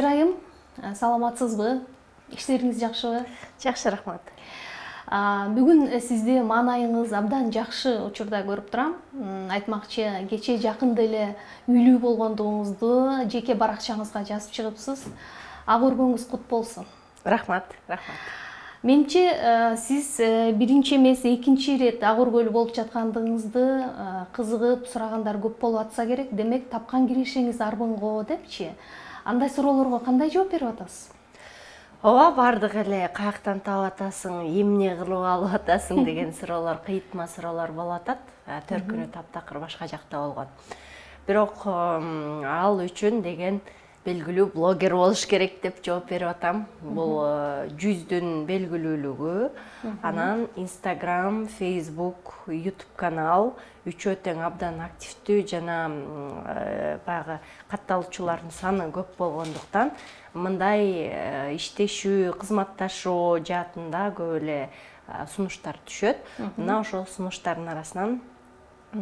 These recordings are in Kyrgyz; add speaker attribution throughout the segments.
Speaker 1: Айым, саламатсызбы? Иштериңиз жакшыбы?
Speaker 2: Жакшы, рахмат.
Speaker 1: Бүгүн сизди маанайыңыз абдан жакшы учурда көрүп турам. Айтмакчы, кече жакында эле үйлүү болгондугуңузду жеке баракчаңызга жазып чыгыпсыз. Ак өргөңүз кут болсун.
Speaker 2: Рахмат.
Speaker 1: Менимче, сиз биринчи эмес, экинчи ирет ак өргөлүү болуп жаткандыгыңызды кызыгып сурагандар көп болуп атса керек. Демек, тапкан кирешеңиз арбыңго депчи. Андай суроолорго кандай жооп берип атасыз?
Speaker 2: Ооба, бардык эле каяктан таап атасың, эмне кылып алып атасың деген суроолор, кыйытма суроолор болуп атат. Төркүнү таптакыр башка жакта болгон. Бирок ал үчүн деген белгилүү блогер болуш керек деп жооп берип атам. Бул 100дүн белгилүүлүгү. Анан Instagram, Facebook, YouTube канал үчөө тең абдан активдүү жана баягы катталуучулардын саны көп болгондуктан мындай иштешүү, кызматташуу жаатында көп эле сунуштар түшөт. Мына ошол сунуштардын арасынан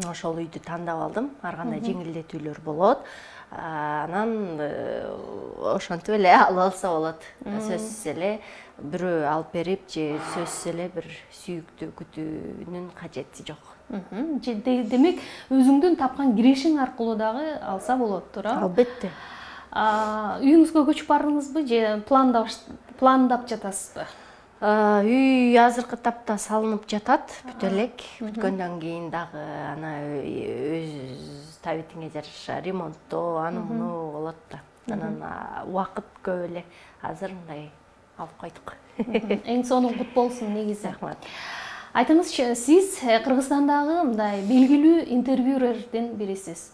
Speaker 2: ошол үйдү тандап алдым. Ар кандай жеңилдетүүлөр болот. Анан ошентип эле алып алса болот. Сөзсүз эле бирөө алып берип же сөзсүз эле бир сүйүктүү күтүүнүн кажети жок.
Speaker 1: Демек, өзүңдүн тапкан кирешиң аркылуу дагы алса болот, туура?
Speaker 2: Албетте.
Speaker 1: Үйүңүзгө көчүп бардыңызбы же пландап жатасызбы?
Speaker 2: Үй азыркы тапта салынып жатат, бүт элек. Бүткөндөн кийин дагы ана өз табитиңе жараша ремонттоо, аны муну болот да. Анан убакыт көп эле азыр мындай алып койдук.
Speaker 1: Эң сонун кут болсун негизи.
Speaker 2: Рахмат.
Speaker 1: Айтыңызчы, сиз Кыргызстандагы мындай белгилүү интервьюерден бирисиз.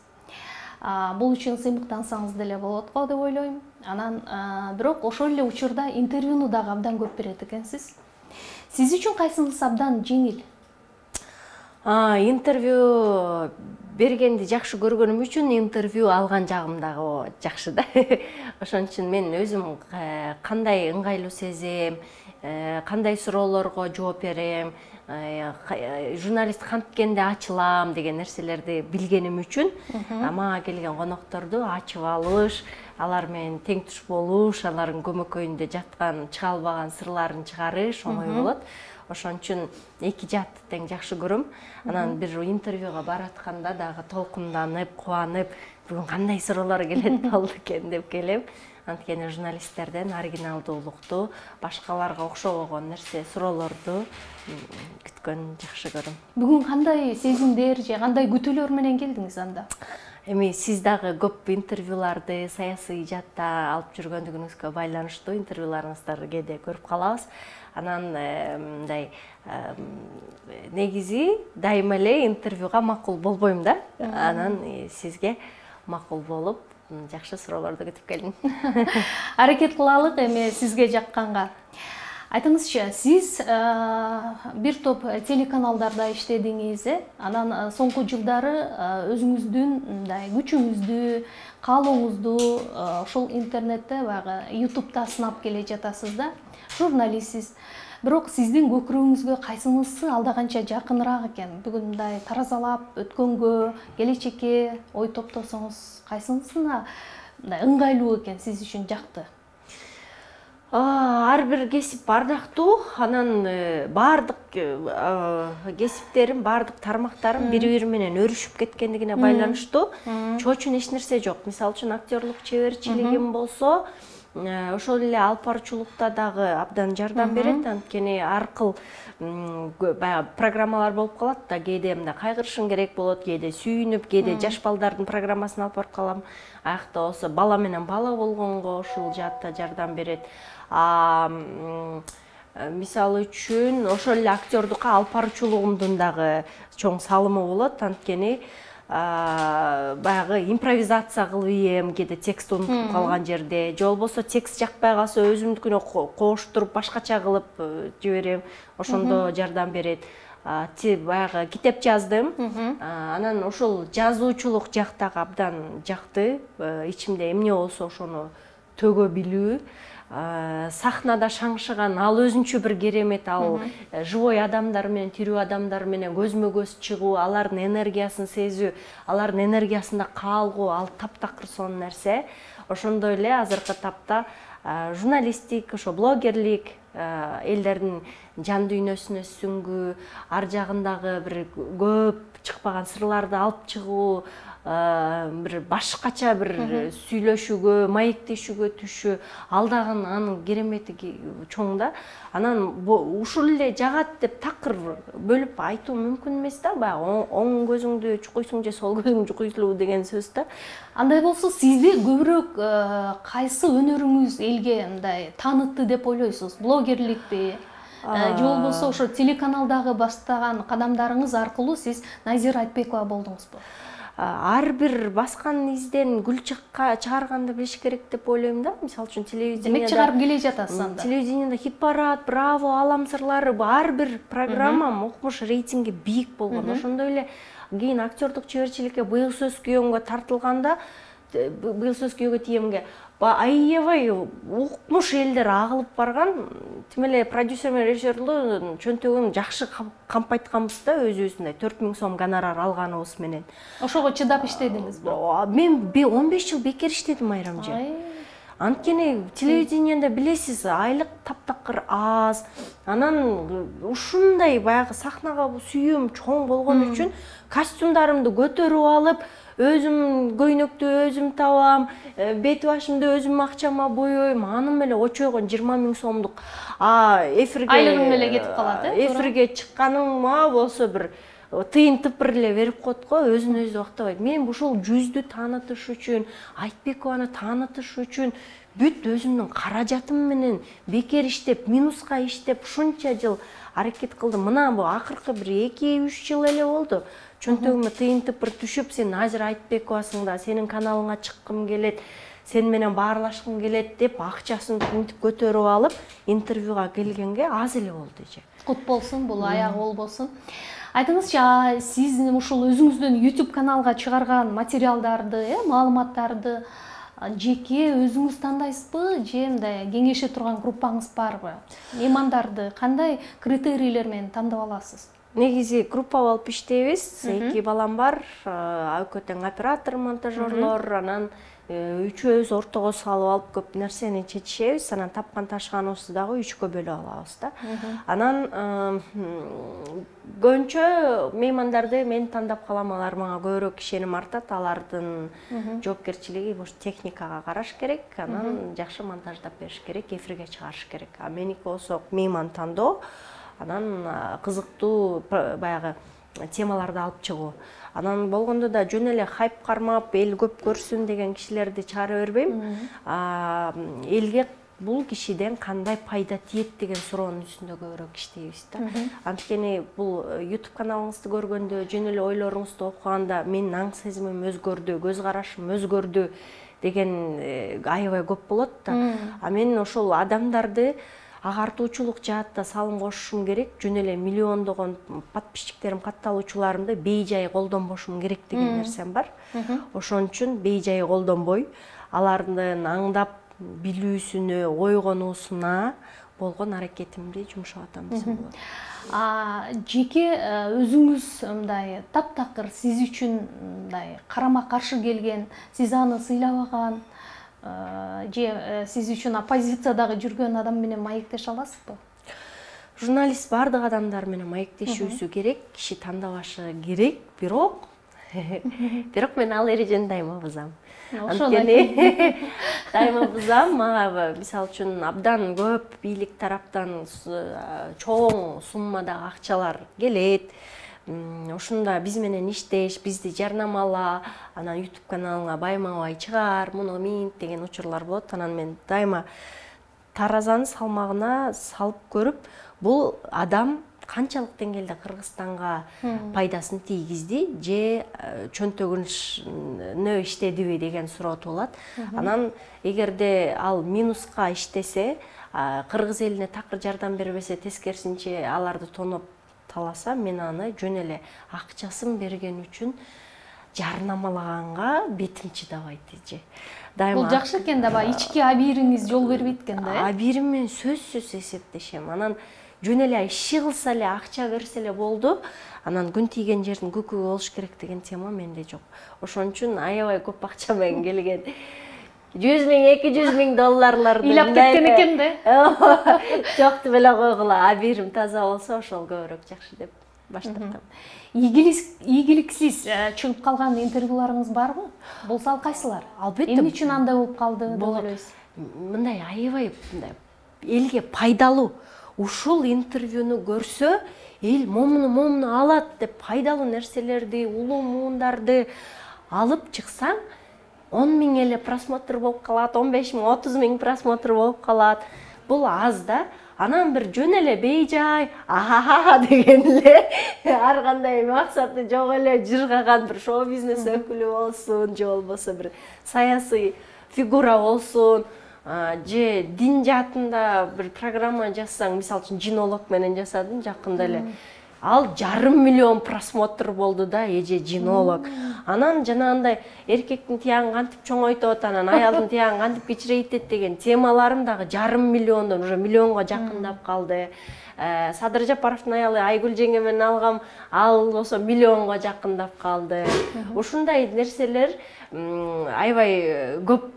Speaker 1: Бул үчүн сыймыктансаңыз деле болот го деп ойлойм. Анан бирок ошол эле учурда интервьюну дагы абдан көп берет экенсиз. Сиз үчүн кайсыңыз абдан жеңил?
Speaker 2: Интервью бергенди жакшы көргөнүм үчүн интервью алган жагым дагы жакшы да. Ошон үчүн мен өзүм кандай ыңгайлуу сезем, кандай суроолорго жооп берем, журналист кантткенде ачылам деген нерселерди билгеним үчүн мага келген конокторду ачып алыш, алар менен тең туш болуш, алардын көмөкөйүндө жаткан чыга албаган сырларын чыгарыш оңой болот. Ошон үчүн эки жаатты тең жакшы көрөм. Анан бир интервьюга баратканда дагы толкунданып, кубанып, бүгүн кандай суроолор келет болду экен деп келем. Анткени журналисттерден оригиналдуулукту, башкаларга окшобогон нерсе суроолорду күткөн жакшы көрөм.
Speaker 1: Бүгүн кандай сезимдер же кандай күтүүлөр менен келдиңиз анда?
Speaker 2: Эми сиз дагы көп интервьюларды саясий ижатта алып жүргөндүгүңүзгө байланыштуу интервьюларыңыздарды кээде көрүп калабыз. Анан мындай негизи дайыма эле интервьюга макул болбойм да. Анан сизге макул болуп жакшы суроолорду күтүп келдим.
Speaker 1: Аракет кылалык эми сизге жакканга. Айтыңызчы, сиз бир топ телеканалдарда иштедиңиз, анан соңку жылдары өзүңүздүн мындай күчүңүздү, каалооңузду ошол интернетте баягы YouTube'да сынап келе жатасыз да. Журналистсиз. Бирок сиздин көкүрөгүңүзгө кайсынысы алда канча жакыныраак экен? Бүгүн мындай таразалап өткөнгө, келечекке ой топтосоңуз, кайсынысына мындай ыңгайлуу экен сиз үчүн жакты?
Speaker 2: Ар бир кесип бардактуу, анан бардык кесиптерим, бардык тармактарым бири-бири менен өрүшүп кеткендигине байланыштуу. Чоочун эч нерсе жок. Мисалы үчүн актерлук чеберчилигим болсо, ошол эле алып баруучулукта дагы абдан жардам берет. Анткени ар кыл программалар болуп калат да, кээде мындай кайгырышың керек болот, кээде сүйүнүп, кээде жаш балдардын программасын алып барып калам. Аякта болсо бала менен бала болгонго ушул жаатта жардам берет. Мисалы үчүн ошол эле актёрдукка алып баруучулугумдун дагы чоң салымы болот. Анткени баягы импровизация кылып ийем, кээде текст унутуп калган жерде, же болбосо текст жакпай калса өзүмдүкүнө коштуруп башкача кылып жиберем. Ошондо жардам берет. Баягы китеп жаздым. Анан ошол жазуучулук жактагы абдан жакты. Ичимде эмне болсо ошону төгө билүү. сахнада шаңшыған, ал өзүнчө бир керемет, ал живой адамдар менен, тирүү адамдар менен көзмө көз чыгуу, алардын энергиясын сезүү, алардын энергиясында калгуу, ал таптакыр сонун нерсе. Ошондой эле азыркы тапта журналистик, ошо блогерлик, элдердин жан дүйнөсүнө сүңгүү, ар жагындагы бир көп чыкпаган сырларды алып чыгуу, bir башкача bir сүйлөшүүгө, маектешүүгө түшүү, ал дагы анын керемети чоң да. Анан ушул эле жагат деп такыр бөлүп айтуу мүмкүн эмес да. Баягы оң көзүңдү чукуйсуң же сол көзүңдү чукуйсуң деген сөз да.
Speaker 1: Андай болсо сизди көбүрөөк кайсы өнөрүңүз элге мындай таанытты деп ойлойсуз? Блогерликпи? Же болбосо ошо телеканалдагы баштаган кадамдарыңыз аркылуу сиз Назира Айтбекова болдуңузбу?
Speaker 2: Ар бир баскан изден гүл чыгарганды билиш керек деп ойлойм да. Мисалы үчүн телевидениеде
Speaker 1: демек чыгарып келе жатасыз анда.
Speaker 2: Телевидениеде хит-парад, браво, алам сырлары, ар бир программа укмуш рейтинги бийик болгон. Ошондой эле кийин актёрдук чеберчиликке быйыл сөз күйөөмгө тартылганда, быйыл сөз күйөөгө тиемге аябай укмуш элдер агылып барган. Тим эле продюсер менен режиссерлоо чөнтөгүн жакшы кампайтканбыз да, өзүбүздөй 4000 сом гонорар алганыбыз менен.
Speaker 1: Ошого чыдап иштедиңизби?
Speaker 2: Мен 15 жыл бекер иштедим, Айрам же. Анткени телевидениеде билесиз, айлык таптакыр аз. Анан ушундай баягы сахнага сүйүүм чоң болгон үчүн костюмдарымды көтөрүп алып, өзүм көйнөктү өзүм табам, бет башымды өзүм акчама боёйм, аны менен очойгон 20 000 сомдук эфирге
Speaker 1: айлыгым эле кетип калат,
Speaker 2: эфирге чыкканыма болсо бир тыйын тыпыр эле берип коет го, өзүн өзү актабайт. Мен ушул жүздү таанытыш үчүн, Айтбекованы таанытыш үчүн бүт өзүмдүн каражатым менен бекер иштеп, минуска иштеп, ушунча жыл аракет кылдым. Мына бу акыркы бир 2-3 жыл эле болду. Чөнтөгүмө тыйын тыпыр түшүп, сен Назира Айтбековасың да, сенин каналыңа чыккым келет, сен менен баарлашкым келет деп акчасын көтөрүп алып, интервьюга келгенге аз эле болду же.
Speaker 1: Кут болсун, бул аягы болбосун. Айтыңызчы, сиз ушул өзүңүздүн YouTube каналга чыгарган материалдарды, маалыматтарды жеке өзүңүз тандайсызбы, же мындай кеңеше турган группаңыз барбы? Меймандарды кандай критерийлер менен тандап аласыз?
Speaker 2: Негизи группа болуп иштейбиз. 2 балам бар, өкө оператор, монтажерлор, анан үчөөбүз ортого салып алып көп нерсени чечишебиз. Анан тапкан ташканыбызды дагы 3кө бөлүп алабыз да. Анан көбүнчө меймандарды мен тандап калам, алар мага көбүрөөк ишеним артат, алардын жоопкерчилиги ушу техникага караш керек, анан жакшы монтаждап бериш керек, эфирге чыгарыш керек. А меники болсо мейман тандоо, анан кызыктуу баягы темаларды алып чыгуу. Анан болгондо да жөн эле хайп кармап, эл көп көрсүн деген кишилерди чыгара бербейм. Элге бул кишиден кандай пайда тиет деген суроонун үстүндө көбүрөөк иштейбиз да. Анткени бул YouTube каналыңызды көргөндө, жөн эле ойлоруңузду окуганда менин аң сезимим өзгөрдү, көз карашым өзгөрдү деген аябай көп болот да. А мен ошол адамдарды агартуучулук жаатта салым кошушум керек, жөн эле миллиондогон подписчиктерим, катталуучуларымды бейжай колдонбошум керек деген нерсем бар. Ошон үчүн бейжай колдонбой, алардын аңдап билүүсүнө, ойгонуусуна болгон аракетимди жумшап атам десем болот.
Speaker 1: Жеке өзүңүз мындай таптакыр сиз үчүн мындай карама каршы келген, сиз аны сыйлабаган, же сиз үчүн оппозициядагы жүргөн адам менен маектеше аласызбы?
Speaker 2: Журналист бардык адамдар менен маектешүүсү керек, киши тандабашы керек, бирок мен ал эрежени дайыма бузам. Анткени дайыма бузам, мага мисалы үчүн абдан көп бийлик тараптан чоң суммадагы акчалар келет. Ошондо биз менен иштеш, бизди жарнамала, анан YouTube каналыңа байма-бай чыгар, муну минт деген учурлар болот. Анан мен дайыма таразанын салмагына салып көрүп, бул адам канчалык деңгээлде Кыргызстанга пайдасын тийгизди же чөнтөгүнө иштедиби деген суроо туулат. Анан эгерде ал минуска иштесе, кыргыз элине такыр жардам бербесе, тескерисинче аларды тоноп таласа, мен аны жөн эле акчасын берген үчүн жарнамалаганга бетим чыдабайт эже.
Speaker 1: Бул жакшы экен да, баягы ички абийириңиз жол бербейт экен да.
Speaker 2: Абийирим менен сөзсүз эсептешем. Анан жөн эле иши кылса эле, акча берсе эле болду. Анан күн тийген жердин көкөгү болуш керек деген тема менде жок. Ошон үчүн аябай көп акча менен келген. 100 000, 200 000 долларларды
Speaker 1: ыйлап кеткен экен да.
Speaker 2: Жокту беле койгула, абийирим таза болсо ошол көбүрөөк жакшы деп баштаптым.
Speaker 1: Ийгиликсиз чыгып калган интервьюларыңыз барбы? Болсо ал кайсылар?
Speaker 2: Албетте.
Speaker 1: Эмне үчүн андай болуп калды деп ойлойсуз?
Speaker 2: Мындай аябай элге пайдалуу. Ушул интервьюну көрсө, эл момуну алат деп пайдалуу нерселерди, улуу муундарды алып чыксаң, 10 000 эле просмотр болуп калат, 15 000, 30 000 просмотр болуп калат. Бул аз да. Анан бир жөн эле бейжай, ахаха деген эле ар кандай максаты жок эле жыргаган бир шоу бизнес өкүлү болсун, же болбосо бир саясий фигура болсун, же дин жаатында бир программа жасасаң, мисалы үчүн жинолог менен жасадым жакында эле. Ал 500 000 просмотр болду да, эже жинолог. Анан жанагындай эркектин тиягын кантип чоңойтот, анан аялдын тиягын кантип кичирейтет деген темаларым дагы 500 000 уже миллионго жакындап калды. Садыр Жапаровдун аялы Айгүл жеңе менен алгам, ал болсо миллионго жакындап калды. Ушундай нерселер аябай көп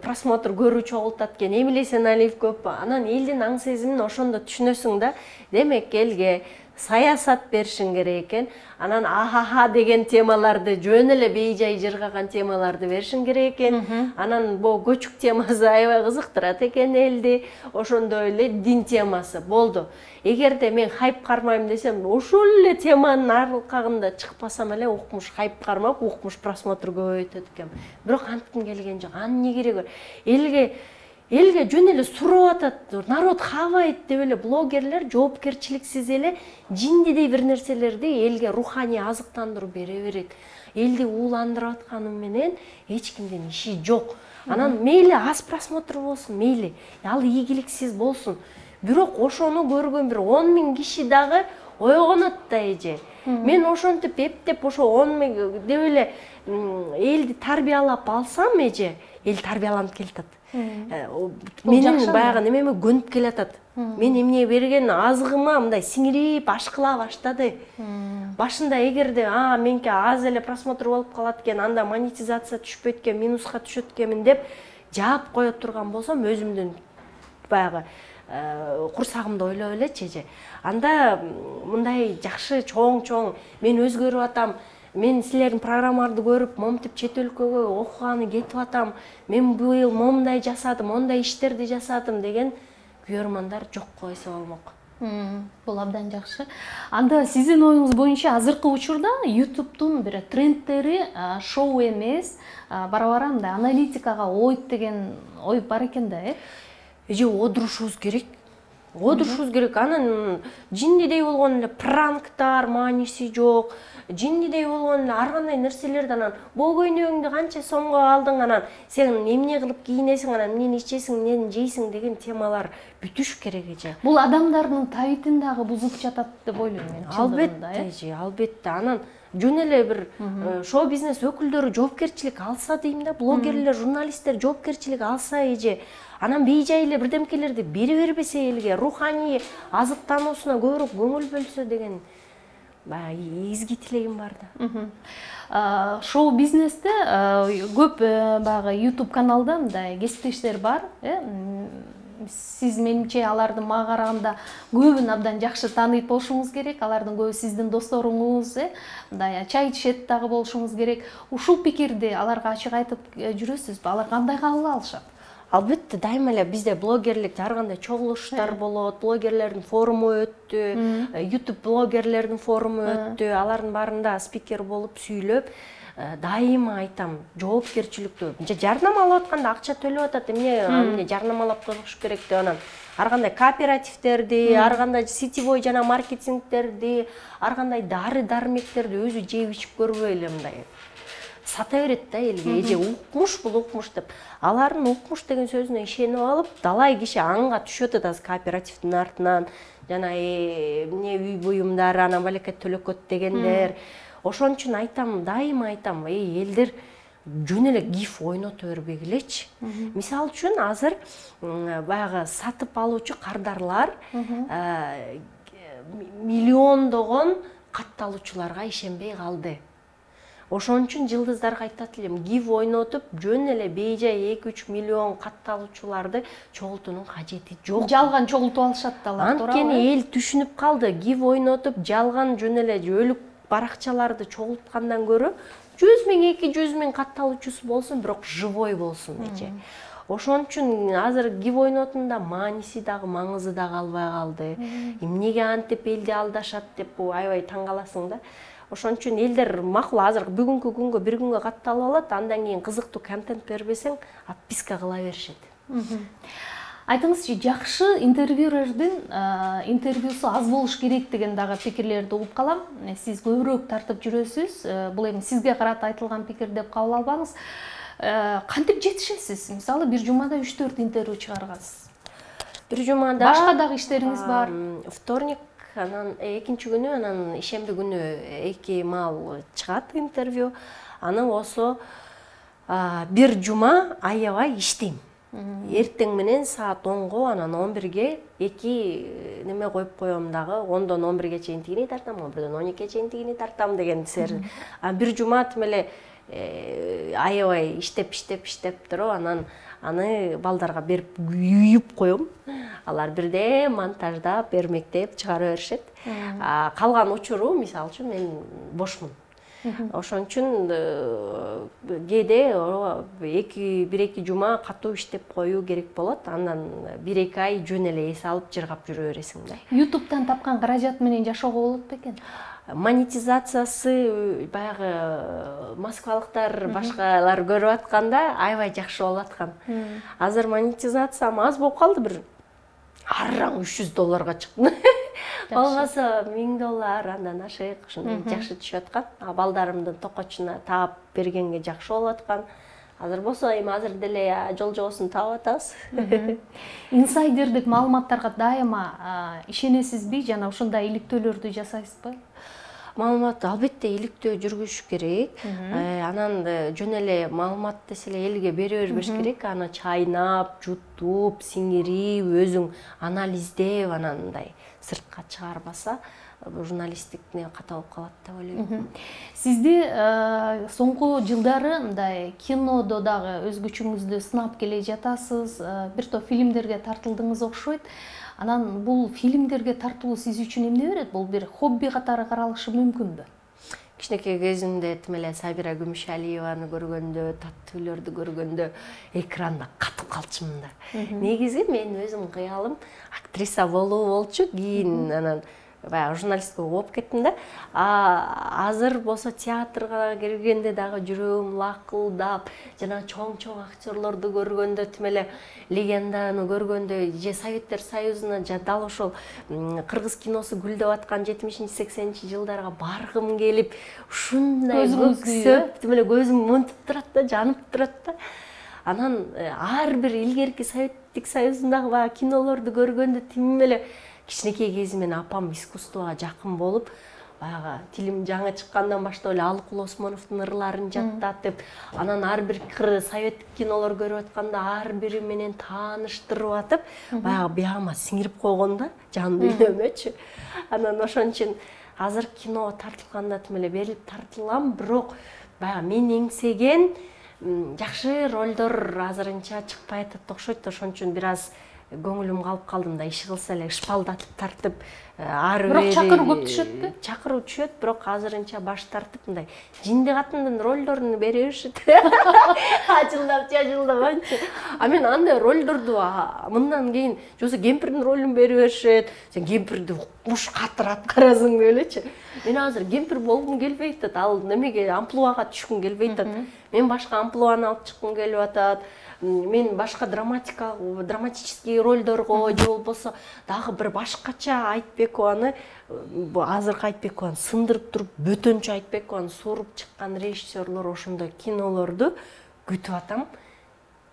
Speaker 2: просмотр көрүү чогултат экен. Эмиле Есеналиев көп. Анан элдин аң сезимин ошондо түшүнөсүң да. Демек элге саясат беришиң керек экен. Анан ахаха деген темаларды, жөн эле бейжай жыргаган темаларды беришиң керек экен. Анан бу көчүк темасы аябай кызыктырат экен элди. Ошондой эле дин темасы болду. Эгерде мен хайп кармайм десем, ошол эле теманын аркагында чыкпасам эле укмуш хайп кармап, укмуш просмотр көбөйтөт экен. Бирок антким келген жок. Анын эмне кереги бар? Элге жөн эле сурап атат, народ хавайт деп эле блогерлер жоопкерчиликсиз эле жиндидей бир нерселерди элге руханий азыктандыруу бере берет. Элди ууландырып атканы менен эч кимдин иши жок. Анан мейли аз просмотр болсун, мейли, ал ийгиликсиз болсун. Бирок ошону көргөн бир 10 000 киши дагы ойгонот да эже. Мен ошентип эптеп ошо 10 000 деп эле элди тарбиялап алсам эже, эл тарбияланып келатат. Менин баягы немеме көнүп келатат. Мен эмне берген азыгыма мындай сиңирип ашкыла баштады. Башында эгерде меники аз эле просмотр болуп калат экен, анда монетизация түшпөйт экен, минуска түшөт экенмин деп жаап кое турган болсом, өзүмдүн баягы курсагымды ойлоп элечи эже. Анда мындай жакшы чоң мен өзгөрүп атам. Мен силердин программаңарды көрүп, момтип чет өлкөгө окуганы кетип атам. Мен быйыл момундай жасадым, мондай иштерди жасадым деген көрөрмандар жок койсо болмок.
Speaker 1: Бул абдан жакшы. Анда сиздин оюңуз боюнча азыркы учурда YouTube'тун бир трендтери шоу эмес, бара-бара мындай аналитикага ойт деген ой бар экен да,
Speaker 2: Эже одурушубуз керек. Одурушубуз керек. Анан жиндидей болгон эле пранктар мааниси жок. Жиндидей болгон эле ар кандай нерселерди анан боо көйнөгүңдү канча сомго алдың, анан сен эмне кылып кийинесиң, анан эмнени ичесиң, эмнени жейсиң деген темалар бүтүш керек эже.
Speaker 1: Бул адамдардын табитин дагы бузуп жатат деп ойлойм мен.
Speaker 2: Албетте эже, албетте. Анан жөн эле бир шоу бизнес өкүлдөрү жоопкерчилик алса дейм да, блогерлер, журналисттер жоопкерчилик алса эже. Анан бейжай эле бирдемкелерди бере бербесе элге, руханий азыктануусуна көбүрөөк көңүл бөлсө деген изги тилегим бар
Speaker 1: да. Шоу бизнесте көп баягы YouTube каналда мындай кесиптештер бар, Сиз менимче алардын мага караганда көбүн абдан жакшы тааныйт болушуңуз керек. Алардын көбү сиздин досторуңуз, мындай чай ичет дагы болушуңуз керек. Ушул пикирди аларга ачык айтып жүрөсүзбү? Алар кандай кабыл алышат?
Speaker 2: Албетте, дайыма эле бизде блогерлик ар кандай чогулуштар болот, блогерлердин форуму өттү, YouTube блогерлердин форуму өттү, алардын баарында спикер болуп сүйлөп, дайыма айтам, жоопкерчиликтүү. Жарнама алып атканда акча төлөп атат, эмне жарнамалап коюш керек деп анан ар кандай кооперативдерди, ар кандай сетевой жана маркетингтерди, ар кандай дары-дармектерди өзү жеп ичип көрбөй эле мындай сата берет да элге, эже укмуш бул укмуш деп. Алардын укмуш деген сөзүнө ишенип алып, далай киши аңга түшөт атат кооперативдин артынан, жана эмне үй буюмдары, анан балекет төлөкөт дегендер. Ошон үчүн айтам, дайыма айтам, элдер жөн эле гиф ойното бербегилечи. Мисалы үчүн азыр баягы сатып алуучу кардарлар миллиондогон катталуучуларга ишенбей калды. Ошон үчүн жылдыздарга айтат элем, гиф ойнотуп, жөн эле бейжай 2-3 миллион катталуучуларды чогултуунун кажети жок.
Speaker 1: Жалган чогултуп алышат да алар, туура.
Speaker 2: Анткени эл түшүнүп калды, гиф ойнотуп, жалган жөн эле өлүк баракчаларды чогулткандан көрө 100 000, 200 000 катталуучусу болсун, бирок живой болсун эже. Ошон үчүн азыр гиф ойнотунда мааниси дагы, маңызы дагы калбай калды. Эмнеге антип элди алдашат деп аябай таң каласың да. Ошон үчүн элдер макул азыр бүгүнкү күнгө бир күнгө катталып алат, андан кийин кызыктуу контент бербесең, отписка кыла беришет.
Speaker 1: Айтыңызчы, жакшы интервьюердин интервьюсу аз болуш керек деген дагы пикирлерди угуп калам. Сиз көбүрөөк тартып жүрөсүз. Бул эми сизге карата айтылган пикир деп кабыл албаңыз. Кантип жетишесиз? Мисалы, бир жумада 3-4 интервью чыгаргансыз.
Speaker 2: Бир жумада
Speaker 1: башка дагы иштериңиз бар.
Speaker 2: Вторник, анан экинчи күнү, анан ишемби күнү 2 маал чыгат интервью. Анан осо бир жума аябай иштейм. Эртең менен саат 10-го, анан 11-ге 2 неме коюп коем дагы, 10-дон 11-ге чейин тигини тартам, 11-дон 12-ге чейин тигини тартам деген сер. Бир жума эле аябай иштеп туруп, анан аны балдарга берип үйүп коем. Алар бирде монтаждап, бермектеп чыгара беришет. Калган учуру, мисалы үчүн, мен бошмун. Ошон үчүн кээде 1-2 жума катуу иштеп коюу керек болот. Андан 1-2 ай жөн эле эс алып жыргап жүрө бересиң да.
Speaker 1: YouTube'дан тапкан каражат менен жашоого болот бекен?
Speaker 2: Монетизациясы баягы москвалыктар, башкалар көрүп атканда аябай жакшы болуп аткан. Азыр монетизациям аз болуп калды, бир арраң $300 чыкты. Болбосо $1000, андан ашык, ушундай жакшы түшүп аткан. Балдарымдын токочуна таап бергенге жакшы болуп аткан. Азыр болсо эми азыр деле жол жобосун таап атабыз.
Speaker 1: Инсайдердик маалыматтарга дайыма ишенесизби, жана ушундай иликтөөлөрдү жасайсызбы?
Speaker 2: Маалымат албетте иликтөө жүргүзүш керек. Анан жөн эле маалымат десе эле элге бере бербеш керек. Аны чайнап, жутуп, сиңирип, өзүң анализдеп, анан мындай сыртка чыгарбаса, журналисттикне ката болуп калат деп ойлойм.
Speaker 1: Сизди соңку жылдары мындай кинодо дагы өзгөчүңүздү сынап келе жатасыз. Бир топ фильмдерге тартылдыңыз окшойт. Анан бул фильмдерге тартуу сиз үчүн эмне берет? Бул бир хобби катары каралышы мүмкүнбү?
Speaker 2: Кичинекей кезимде эле Сабира Күмүшалиеваны көргөндө, таттуулөрдү көргөндө экранда катып калчумун да. Негизи мен өзүм кыялым актриса болуу болчу, кийин анан баягы журналистке болуп кеттим да. Азыр болсо театрга киргенде дагы жүрөгүм лакылдап, жана чоң-чоң актерлорду көргөндө, тим эле легенданы көргөндө, же Советтер Союзуна, же дал ошол кыргыз киносу гүлдөп аткан 70-80 жылдарга баргым келип, ушундай көксөп, тим эле көзүм монтуп турат да, жанып турат да. Анан ар бир илгерки Советтик Союзундагы баягы кинолорду көргөндө, тим эле кичинекей кезимен апам искусствого жакын болуп, баягы тилим жаңы чыккандан баштап эле Алыкул Осмоновдун ырларын жаттатып, анан ар бир советтик кинолор көрүп атканда ар бири менен тааныштырып атып, баягы биягыма сиңирип койгон да, жан дүйнөмөчү. Анан ошон үчүн азыр кино тартылганда тим эле берилип тартылам, бирок баягы мен эңсеген жакшы ролдор азырынча чыкпай атат окшойт. Ошон үчүн бир аз көңүлүм калып калдым да, иши кылса эле шпалдатып тартып, ары бери.
Speaker 1: Бирок чакыруу көп түшөтпү?
Speaker 2: Чакыруу түшөт, бирок азырынча баш тартып мындай жинди катындын ролдорун бере беришет. Ажылдап анчы. Мен андай ролдорду мындан кийин жосо кемпирдин ролун бере беришет. Сен кемпирди куш катыр аткарасың деп элечи. Мен азыр кемпир болгум келбей атат, ал немеге амплуага түшкүм келбей атат. Мен башка амплуаны алып чыккым келип атат. Мен башка драматический ролдорго же болбосо дагы бир башкача Айтбекованы, азыркы Айтбекованы сындырып туруп,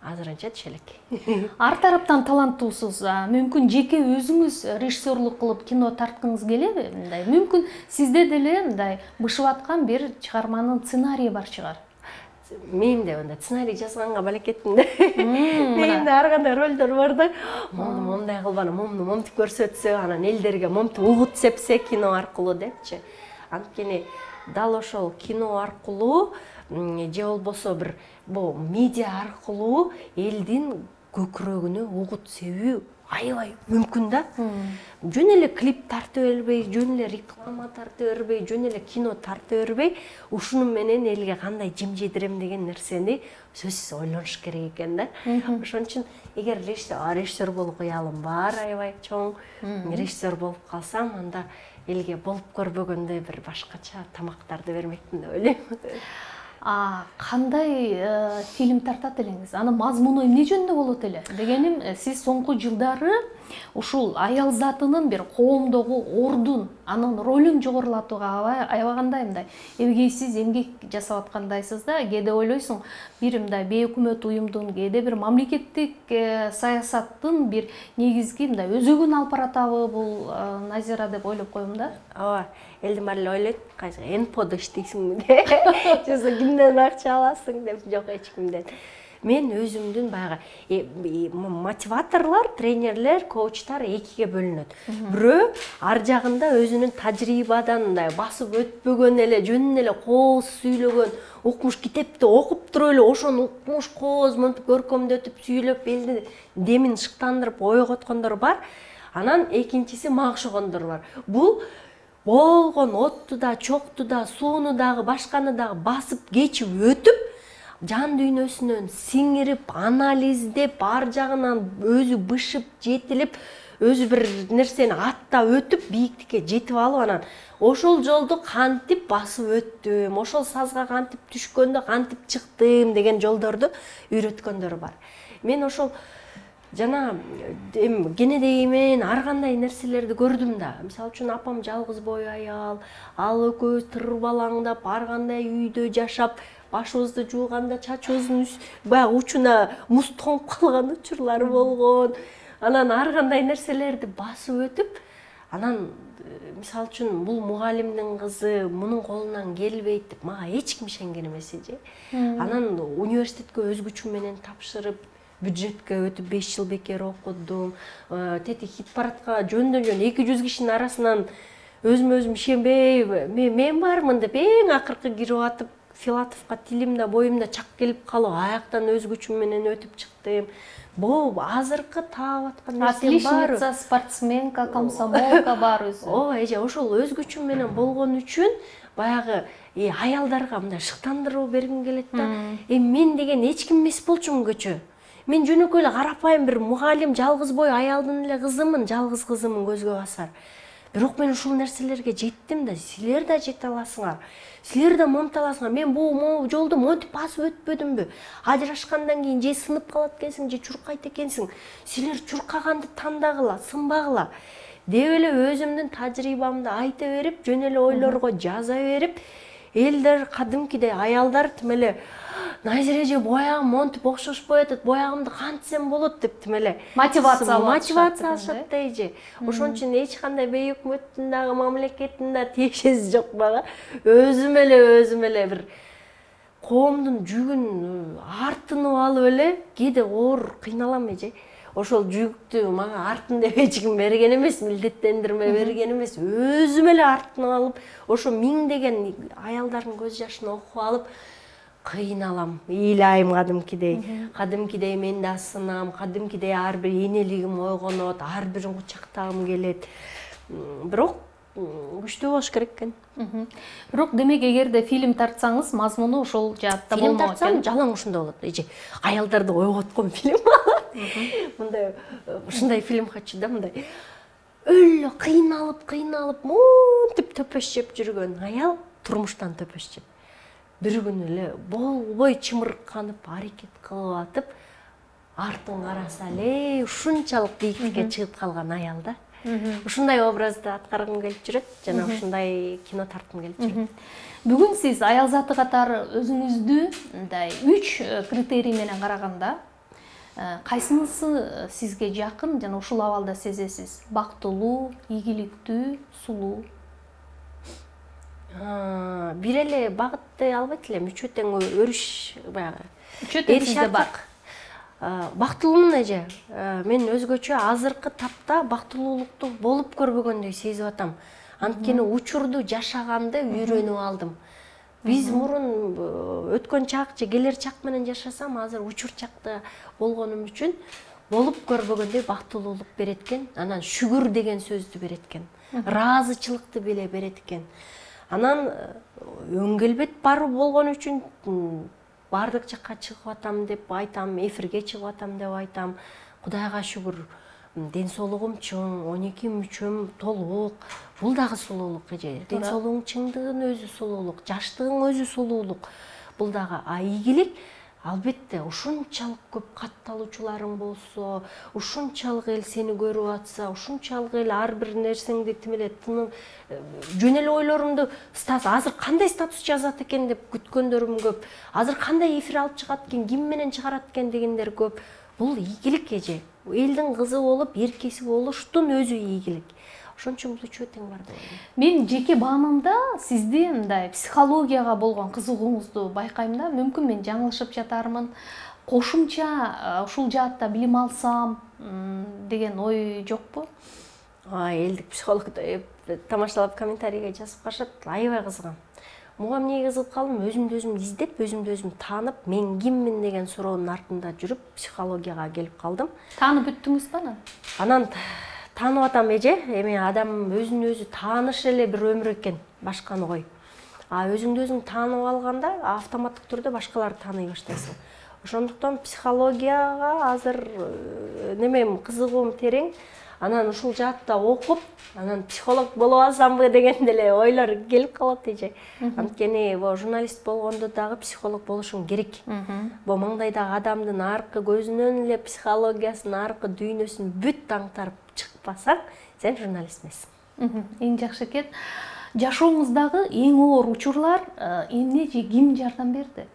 Speaker 2: азырынча тишелек.
Speaker 1: Ар тараптан таланттуусуз. Мүмкүн жеке өзүңүз режиссерлук кылып кино тарткыңыз келеби? Мындай мүмкүн сизде деле мындай бышып аткан бир чыгарманын сценарийи бар чыгар.
Speaker 2: Мен де онда сценарий жазганга балекеттим да. Менде ар кандай ролдор бар да. Момду момундай кылбаны, момду момтип көрсөтсө, анан элдерге момтип угут сепсе кино аркылуу депчи. Анткени дал ошол кино аркылуу же болбосо бир бул медиа аркылуу элдин көкүрөгүнө угут себүү аябай мүмкүн да. Жөн эле клип тартып бербей, жөн эле реклама тартып бербей, жөн эле кино тартып бербей, ушуну менен элге кандай жем жедирем деген нерсени сөзсүз ойлонуш керек экен да. Ошон үчүн эгер режиссер болуп кыялым бар, аябай чоң режиссер болуп калсам, анда элге болуп көрбөгөндөй бир башкача тамактарды бермекмин деп ойлойм.
Speaker 1: Кандай фильм тартат элеңиз? Анын мазмуну эмне жөнүндө болот эле? Дегеним, сиз соңку жылдары ушул аял затынын бир коомдогу ордун, анын ролун жогорулатууга аябагандай мындай эбегейсиз эмгек жасап аткандайсыз да. Кээде ойлойсуң, бир мындай бейөкмөт уюмдун, кээде бир мамлекеттик саясаттын бир негизги мындай өзөгүн алып баратабы бул Назира деп ойлоп коем да.
Speaker 2: Ооба, элдин баары эле ойлойт, кайсы энподо иштейсиңби деп. Жоксо кимден акча аласың деп, жок эч кимден. Мен өзүмдүн баягы мотиваторлор, тренерлер, коучтар экиге бөлүнөт. Бирөө ар жагында өзүнүн тажрыйбадан мындай басып өтпөгөн эле, жөн эле кооз сүйлөгөн, укмуш китепти окуп туруп эле ошону укмуш кооз монтип көркөмдөтүп сүйлөп элди демин шыктандырып ойготкондор бар. Анан экинчиси мага окшогондор бар. Бул болгон отту да, чокту да, сууну дагы, башканы дагы басып кечип өтүп, жан дүйнөсүнөн сиңирип, анализдеп, ар жагынан өзү бышып, жетилип, өзү бир нерсени аттап өтүп, бийиктикке жетип алып, анан ошол жолду кантип басып өттүм, ошол сазга кантип түшкөндө кантип чыктым деген жолдорду үйрөткөндөр бар. Мен ошол жана кенедеймен ар кандай нерселерди көрдүм да. Мисалы үчүн апам жалгыз бой аял, ал экөөбүз тырбалаңдап, ар кандай үйдө жашап, башыбызды жууганда чачыбыздын баягы учуна муз тоңуп калган учурлары болгон. Анан ар кандай нерселерди басып өтүп, анан мисалы үчүн бул мугалимдин кызы мунун колунан келбейт деп мага эч ким ишенген эмес эже. Анан университетке өз күчүм менен тапшырып, бюджетке өтүп 5 жыл бекер окудум. Тети хит парадка жөндөн-жөн 200 кишинин арасынан өзүм ишенбей, мен бармын деп эң акыркы кирип атып, Филатовка тилимде, боюмда чак келип калып, аяктан өз күчүм менен өтүп чыктым. Бул азыркы таап аткан нерсе бар.
Speaker 1: Отличница, спортсменка, комсомолка бар өзү.
Speaker 2: Ооба, эже ошол өз күчүм менен болгон үчүн баягы аялдарга мындай шыктандыруу бергим келет да. Мен деген эч ким эмес болчумун көчө. Мен жөнөкөй эле карапайым бир мугалим, жалгыз бой аялдын эле кызымын, жалгыз кызымын көзгө басар. Бирок мен ушул нерселерге жеттим да, силер да жете аласыңар. Силер да момта аласыңар. Мен бул жолду монтип басып өтпөдүмбү? Ажырашкандан кийин же сынып калат экенсиң, же чуркайт экенсиң. Силер чуркаганды тандагыла, сынбагыла. Деп эле өзүмдүн тажрыйбамды айта берип, жөн эле ойлорго жаза берип, элдер кадимкидей аялдар тим эле Назира эже боягым монтип окшошпой атат, боягымды кантсем болот деп тим эле
Speaker 1: мотивация
Speaker 2: алышат да эже. Ошон үчүн эч кандай бейөкмөттүн дагы мамлекеттин да тиешеси жок мага. Өзүм эле бир коомдун жүгүн артынып алып эле кээде оор кыйналам эже. Ошол жүктү мага артын деп эч ким берген эмес, милдеттендирме берген эмес. Өзүм эле артынып алып, ошо миңдеген аялдардын көз жашын окуп алып кыйналам, ыйлайм кадимкидей мен да сынам, кадимкидей ар бир энелигим ойгонот, ар бирин кучактагым келет. Бирок күчтүү болуш керек экен.
Speaker 1: Бирок демек эгерде фильм тартсаңыз, мазмуну ошол жаатта болмок экен.
Speaker 2: Фильм тартсам жалаң ушундай болот. Эже аялдарды ойготкон фильм болот. Мындай ушундай фильм хочу да, мындай өлө кыйналып, монтип төпөш жеп жүргөн аял турмуштан төпөш жеп. Бир күн эле болбой чымырканып, аракет кылып атып, артын караса эле ушунчалык бийиктикке чыгып калган аял да. Ушундай образды аткаргым келип жүрөт, жана ушундай кино тарткым келип жүрөт.
Speaker 1: Бүгүн сиз аял заты катары өзүңүздү мындай 3 критерий менен караганда, кайсынысы сизге жакын жана ушул абалда сезесиз? Бактылуу, ийгиликтүү, сулуу?
Speaker 2: Бир эле багыт дей албайт элем. Үчөө тең өрүш баягы.
Speaker 1: Үчөө тең сизде бар.
Speaker 2: Бактылуумун эже. Мен өзгөчө азыркы тапта бактылуулукту болуп көрбөгөндөй сезип атам. Анткени учурду жашаганды үйрөнүп алдым. Биз мурун өткөн чак же келер чак менен жашасам, азыр учур чакта болгонум үчүн болуп көрбөгөндөй бактылуулук берет экен. Анан шүгүр деген сөздү берет экен. Ыраазычылыкты беле берет экен. Анан өңгөлбөт бар болгон үчүн бардык жакка чыгып атам деп айтам, эфирге чыгып атам деп айтам. Кудайга шүгүр, ден соолугум чоң, 12 мүчөм толук. Бул дагы сулуулук эже. Ден соолугуң чыңдыгын өзү сулуулук, жаштыгың өзү сулуулук. Бул дагы ийгилик. Албетте, ушунчалык көп катталуучуларың болсо, ушунчалык эл сени көрүп атса, ушунчалык эл ар бир нерсеңди тимеле тынып, жөн эле ойлорумду азыр кандай статус жазат экен деп күткөндөрүм көп. Азыр кандай эфир алып чыгат экен, ким менен чыгарат экен дегендер көп. Бул ийгилик эже. Элдин кызы болуп, эркеси болуштун өзү ийгилик. Ошон үчүн бул үчөө тең бар деп ойлойм.
Speaker 1: Мен жеке баамымда сизди мындай психологияга болгон кызыгууңузду байкайм да. Мүмкүн мен жаңылышып жатармын. Кошумча ушул жаатта билим алсам деген ой жокпу?
Speaker 2: Элдик психологду тамашалап комментарийге жазып калышат. Аябай кызыгам. Буга эмнеге кызыгып калдым? Өзүмдү өзүм издеп, өзүмдү өзүм таанып, мен киммин деген суроонун артында жүрүп психологияга келип калдым.
Speaker 1: Таанып бүттүңүзбү анан?
Speaker 2: Анан таанып атам эже, эми адам өзүн өзү тааныш эле бир өмүр экен, башканы кой. Өзүңдү өзүң таанып алганда автоматтык түрдө башкаларды тааный баштайсың. Ошондуктан психологияга азыр немем кызыгуум терең. Анан ушул жаатта окуп, анан психолог болуп алсамбы деген деле ойлор келип калат эже. Анткени журналист болгондо дагы психолог болушуң керек. Бу маңдайдагы адамдын аркы көзүнөн эле психологиясын, аркы дүйнөсүн бүт аңтарып чыкпасаң, сен журналист эмессиң.
Speaker 1: Эң жакшы экен. Жашооңуздагы эң оор учурлар эмне же ким жардам берди?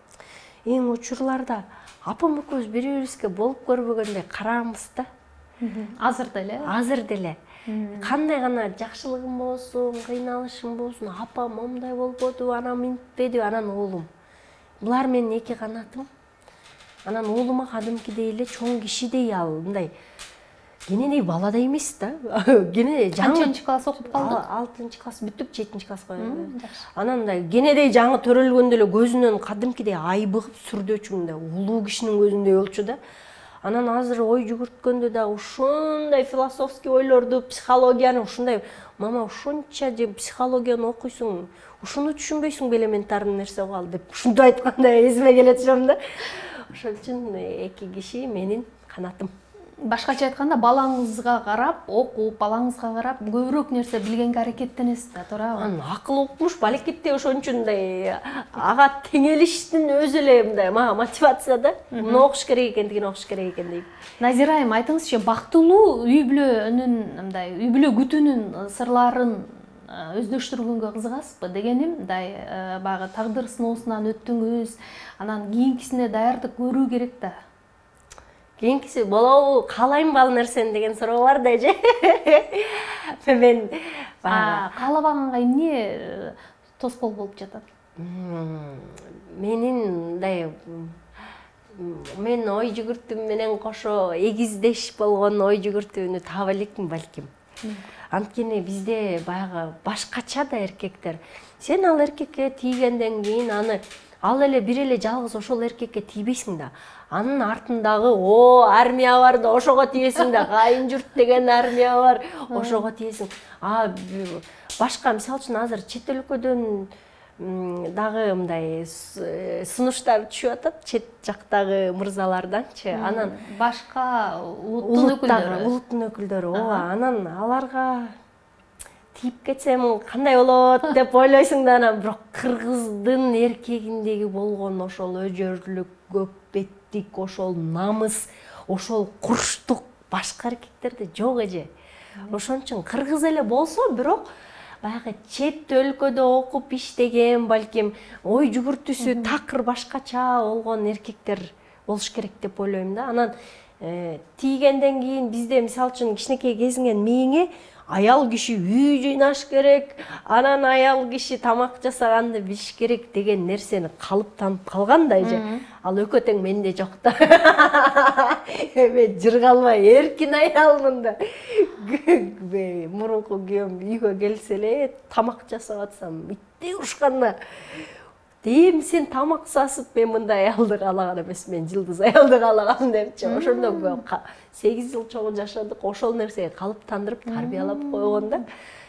Speaker 2: Эң учурларда апам экөөбүз бири-бирибизге болуп көрбөгөндөй караабыз да.
Speaker 1: Азыр деле?
Speaker 2: Азыр деле. Кандай гана жакшылыгым болсун, кыйналышым болсун, апам момундай болбоду, анан минтпеди, анан уулум. Булар менин эки канатым. Анан уулума кадимкидей эле чоң кишидей ал, мындай кенедей баладай эмес да. Кене
Speaker 1: Канчынчы класс окуп калдык?
Speaker 2: 6-класс бүтүп 7-класска койгон. Анан мындай кенедей жаңы төрөлгөндө эле көзүнөн кадимкидей айбыгып сүрдөчүмүндай улуу кишинин көзүндөй болчу да. Анан азыр ой жүгүрткөндө да ушундай философский ойлорду, психологияны ушундай, мама ушунча же психологияны окуйсуң, ушуну түшүнбөйсүң бе элементарный нерсе кал деп ушундай айтканда эсиме келет жом да. Ошон үчүн эки киши менин канатым.
Speaker 1: Башкача айтканда, балаңызга карап, окуп, балаңызга карап көбүрөөк нерсе билгенге аракеттенесиз да, туурабы?
Speaker 2: Акыл укмуш балекетте ошон үчүн мындай ага теңелиштин өзү эле мындай мага мотивация да. Муну окуш керек экендигин окуш керек экен дейм.
Speaker 1: Назира айым, айтыңызчы, бактылуу үй бүлөнүн мындай үй бүлө күтүүнүн сырларын өздөштүргөнгө кызыгасызбы? Дегеним, мындай баягы тагдыр сыноосунан өттүңүз, анан кийинкисине даярдык көрүү керек да.
Speaker 2: Кийинкиси болобу, каалайм ал нерсени деген суроо бар да эже. Мен
Speaker 1: каалабаганга эмне тоскоол болуп жатат?
Speaker 2: Менин мындай мен ой жүгүртүүм менен кошо эгиздеш болгон ой жүгүртүүнү таба элекмин балким. Анткени бизде баягы башкача да эркектер. Сен ал эркекке тийгенден кийин ал эле бир эле жалгыз ошол эркекке тийбейсиң да. Анын артындагы армия бар да, ошого тиесиң да. Кайын журт деген армия бар, ошого тиесиң. Башка мисалы үчүн азыр чет өлкөдөн дагы мындай сунуштар түшүп атат, чет жактагы мырзаларданчы. Анан
Speaker 1: башка улуттун
Speaker 2: өкүлдөрү, анан аларга тип кетсем кандай болот деп ойлойсуң да, анан бирок кыргыздын эркегиндеги болгон ошол өжөрлүк, көк беттик, ошол намыс, ошол курчтук башка эркектерде жок эже. Ошон үчүн кыргыз эле болсо, бирок баягы чет өлкөдө окуп иштеген, балким ой жүгүртүүсү такыр башкача болгон эркектер болуш керек деп ойлойм да. Анан тийгенден кийин бизде мисалы үчүн кичинекей кезиңен мээңе аял киши үй жыйнаш керек, анан аял киши тамак жасаганды билиш керек деген нерсени калыптанып калган да эже. Ал экөө тең менде жок да. Мен жыргалбай эркин аялмын да. Мурунку күйөөм үйгө келсе эле тамак жасап атсам иттей урушканда дейм сен тамак сасып мен мындай аялды каалаган эмес, мен жылдыз аялды каалагам депчи. Ошондо 8 жыл чогуу жашадык, ошол нерсеге калыптандырып тарбиялап койгондо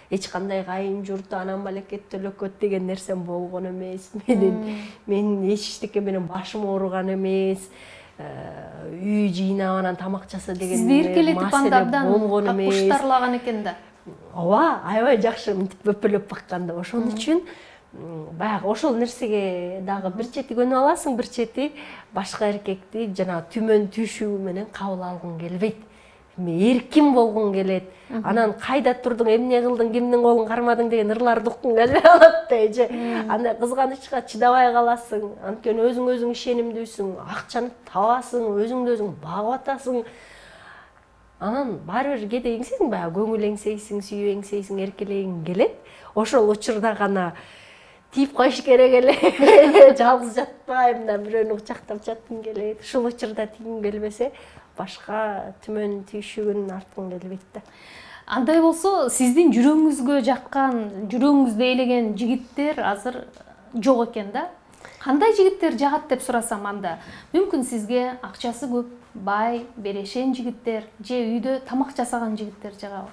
Speaker 2: эч кандай кайын журт, анан балекет төлөкөт деген нерсем болгон эмес. Мен эч иштеке менен башым ооруган эмес. Үй жыйнап анан тамак жаса деген маселе болгон эмес.
Speaker 1: Куштарлаган экен да.
Speaker 2: Ооба, аябай жакшы мынтип бөпөлөп бакканда. Ошон үчүн баягы ошол нерсеге дагы бир чети көнүп аласың, бир чети башка эркекти жана түмөн түшүү менен кабыл алгың келбейт. Эркин болгуң келет. Анан кайда турдуң, эмне кылдың, кимдин колун кармадың деген ырларды уккуң келбей калат да эже. Анда кызганычка чыдабай каласың. Анткени өзүң ишенимдүүсүң, акчаны табасың, өзүңдү өзүң багып атасың. Анан баары бир кээде эңсейсиң, баягы көңүл эңсейсиң, сүйүү эңсейсиң, эркелегиң келет. Ошол учурда гана тип коюш керек эле. Жалгыз жатпайм да, бирөөнү кучактап жаткым келет. Ушул учурда тийгим келбесе, башка түмөн түйшүгүн арткым келбейт да.
Speaker 1: Андай болсо, сиздин жүрөгүңүзгө жаккан, жүрөгүңүздү ээлеген жигиттер азыр жок экен да. Кандай жигиттер жагат деп сурасам анда? Мүмкүн сизге акчасы көп, бай, берешен жигиттер же үйдө тамак жасаган жигиттер жагабы?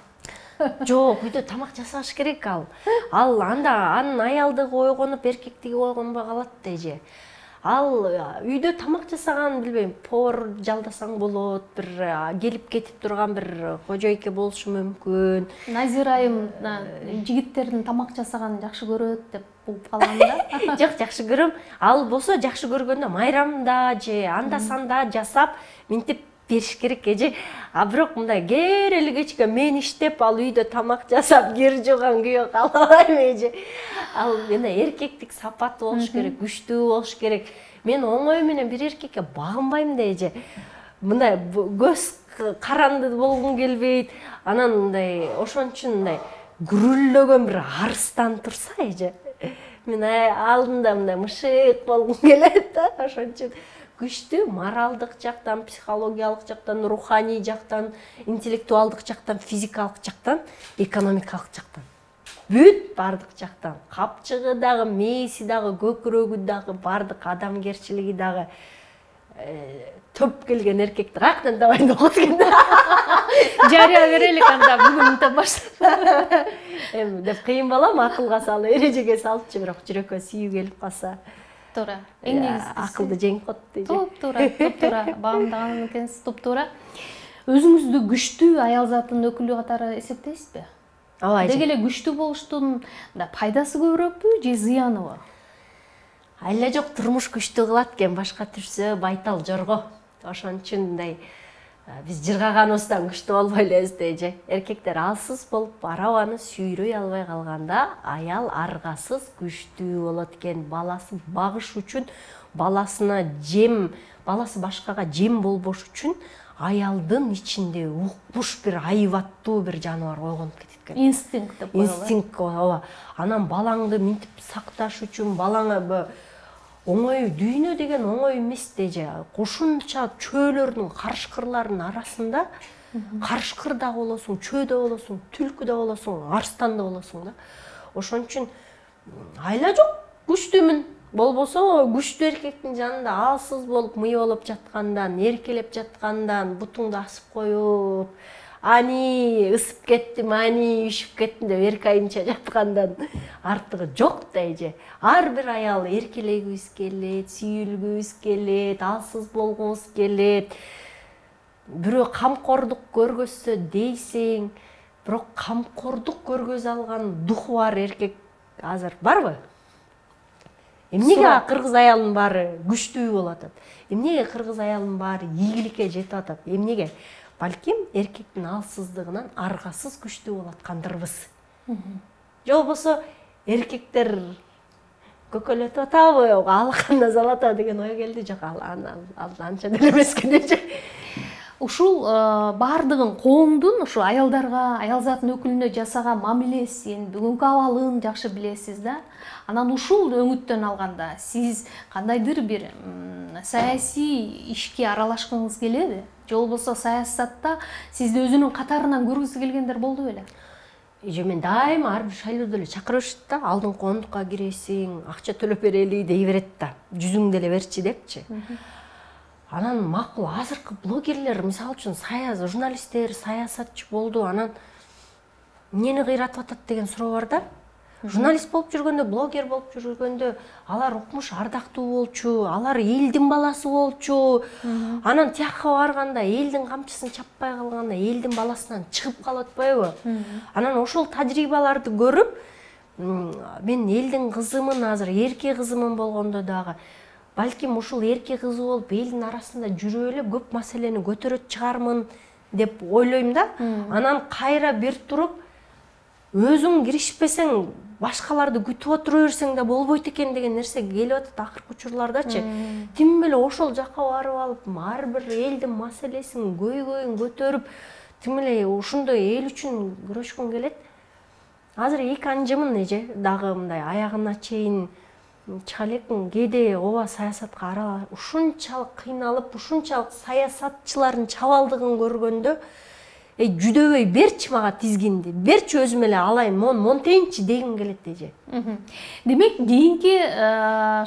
Speaker 2: Жок, үйдө тамак жасаш керек ал. Ал анда анын аялдыгы ойгонуп, эркектиги ойгонбой калат да эже. Ал үйдө тамак жасаган, билбейм, повар жалдасаң болот, бир келип кетип турган бир кожойке болушу мүмкүн.
Speaker 1: Назира айым жигиттердин тамак жасаганын жакшы көрөт деп угуп калгам да.
Speaker 2: Жок, жакшы көрөм. Ал болсо жакшы көргөндө майрамда же анда санда жасап, минтип бериш керек эже. А бирок мындай керели кечке мен иштеп, ал үйдө тамак жасап, кир жууган күйөө калбайм эже. Ал мына эркектик сапаты болуш керек, күчтүү болуш керек. Мен оңой менен бир эркекке багынбайм да эже. Мындай көз каранды болгум келбейт. Анан мындай ошон үчүн мындай гүрүлдөгөн бир арстан турса эже. Мен алдында мындай мышык болгум келет да. Ошон үчүн күчтүү моралдык жактан, психологиялык жактан, руханий жактан, интеллектуалдык жактан, физикалык жактан, экономикалык жактан. Бүт бардык жактан. Капчыгы дагы, мээси дагы, көкүрөгү дагы, бардык адамгерчилиги дагы төп келген эркекти каяктан табайын деп аткен да.
Speaker 1: Жарыя берелик анда бүгүнтөн баштап.
Speaker 2: Эми деп кыйын балам, акылга салып, эрежеге салыпчы, бирок жүрөккө сүйүү келип калса.
Speaker 1: Туура. Эң негизгиси
Speaker 2: акылды жеңип коет дейт.
Speaker 1: Топ-туура. Багамдаган экенсиз, топ-туура. Өзүңүздү күчтүү аял затынын өкүлү катары эсептейсизби?
Speaker 2: Ооба.
Speaker 1: Деги эле күчтүү болуштун пайдасы көбүрөөкпү же зыяныбы?
Speaker 2: Айла жок, турмуш күчтүү кылат экен, башка түрсө байтал жорго. Ошон үчүн мындай биз жыргаганыбыздан күчтүү болбой элебиз да эже. Эркектер алсыз болуп, арабаны сүйрөй албай калганда, аял аргасыз күчтүү болот экен. Баласы багыш үчүн, баласына жем, баласы башкага жем болбош үчүн аялдын ичинде укмуш бир айбаттуу бир жаныбар ойгонуп кетет экен.
Speaker 1: Инстинкт деп коелу.
Speaker 2: Инстинкт, ооба. Анан балаңды минтип сакташ үчүн, балаңа оңой дүйнө деген оңой эмес деже. Кошунча чөөлөрдүн, карышкырлардын арасында карышкыр да болосуң, чөө да болосуң, түлкү да болосуң, арстан да болосуң да. Ошон үчүн айла жок, күчтүүмүн. Болбосо күчтүү эркектин жанында алсыз болуп, мыйолоп жаткандан, эркелеп жаткандан, бутуңду асып коюп, ани ысып кеттим, ани üşүп кеттим деп эрке айымча жаткандан артыгы жок да эже. Ар бир аял эркелегибиз келет, сүйүлгүбүз келет, алсыз болгубуз келет. Бирөө камкордук көргөзсө дейсиң, бирок камкордук көргөзө алган духу бар эркек азыр барбы? Эмнеге кыргыз аялынын баары күчтүү болуп атат? Эмнеге кыргыз аялынын баары ийгиликке жетип атат? Эмнеге? Балким эркектин алсыздыгынан аргасыз күчтүү болуп аткандырбыз. Же болбосо эркектер көкөлөтүп атабы, алаканда залата деген ой келди. Жок, ал анча деле эмес экен.
Speaker 1: ушул баардыгын коомдун ушу аялдарга, аял затынын өкүлүнө жасаган мамилесин, бүгүнкү абалын жакшы билесиз да. Анан ушул өңүттөн алганда сиз кандайдыр бир саясий ишке аралашкыңыз келеби? Же болбосо саясатта сизди өзүнүн катарынан көргүсү келгендер болду беле?
Speaker 2: Мен дайыма ар бир шайлоодо эле чакырышат да, алдыңкы ондукка киресиң, акча төлөп берели дей берет да. Жүзүңдү эле берчи депчи. Анан макул азыркы блогерлер, мисалы үчүн журналисттер саясатчы болду, анан эмнени кыйратып атат деген суроо бар да. Журналист болуп жүргөндө, блогер болуп жүргөндө алар укмуш ардактуу болчу, алар элдин баласы болчу. Анан тияка барганда элдин камчысын чаппай калганда элдин баласынан чыгып калып атпайбы? Анан ошол тажрыйбаларды көрүп, мен элдин кызымын, азыр эрке кызымын болгондо дагы балким ушул эрке кызы болуп элдин арасында жүрүп эле көп маселени көтөрөт чыгармын деп ойлойм да. Анан кайра бир туруп өзүң киришпесең башкаларды күтүп отура берсең да болбойт экен деген нерсе келип атат акыркы учурлардачы. Тим эле ошол жака барып алып, ар бир элдин маселесин, көйгөйүн көтөрүп, тим эле ушундай эл үчүн күрөшкүм келет. Азыр эки анжымын эже, дагы мындай аягына чейин чыга элекмин. Кээде ооба саясатка аралашып, ушунчалык кыйналып, ушунчалык саясатчылардын чабалдыгын көргөндө, жүдөбөй берчи мага тизгинди, берчи өзүм эле алайын, монтейинчи дегим келет эже.
Speaker 1: Демек, кийинки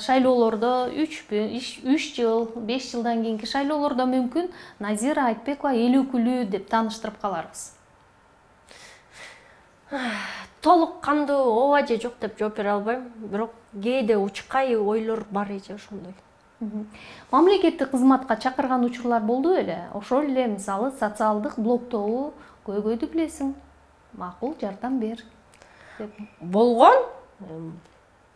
Speaker 1: шайлоолордо 3 жыл, 5 жылдан кийинки шайлоолордо мүмкүн Назира Айтбекова эл өкүлү деп тааныштырып каларбыз.
Speaker 2: Толук кандуу ооба же жок деп жооп бере албайм, бирок кээде учкай ойлор бар эже ошондой.
Speaker 1: Мамлекеттик кызматка чакырган учурлар болду эле. Ошол эле мисалы социалдык блоктогу көйгөйдү билесиң. Макул жардам бер деп.
Speaker 2: Болгон.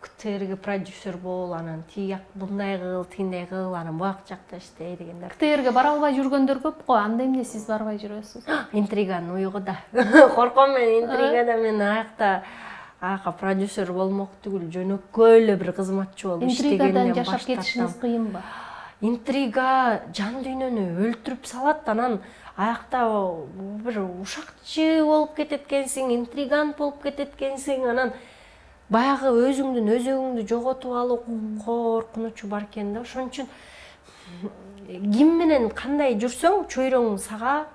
Speaker 2: КТРге продюсер бол, анан тияк мындай кыл, тиндей кыл, анан буяк жакта иштей дегендер.
Speaker 1: КТРге бара албай жүргөндөр көп го. Анда эмне сиз барбай жүрөсүз?
Speaker 2: Интриганын уйгуда. Корком мен интригада, мен аякта продюсер болмок түгүл, жөнөкөй эле бир кызматчы болуп иштегенден
Speaker 1: Интригадан жашап кетишиңиз кыйынбы?
Speaker 2: Интрига жан дүйнөнү өлтүрүп салат, анан аякта бир ушакчы болуп кетет экенсиң, интригант болуп кетет экенсиң, анан баягы өзүңдүн өзөгүңдү жоготуп алуу коркунучу бар экен да. Ошон үчүн ким менен кандай жүрсөң, чөйрөң сага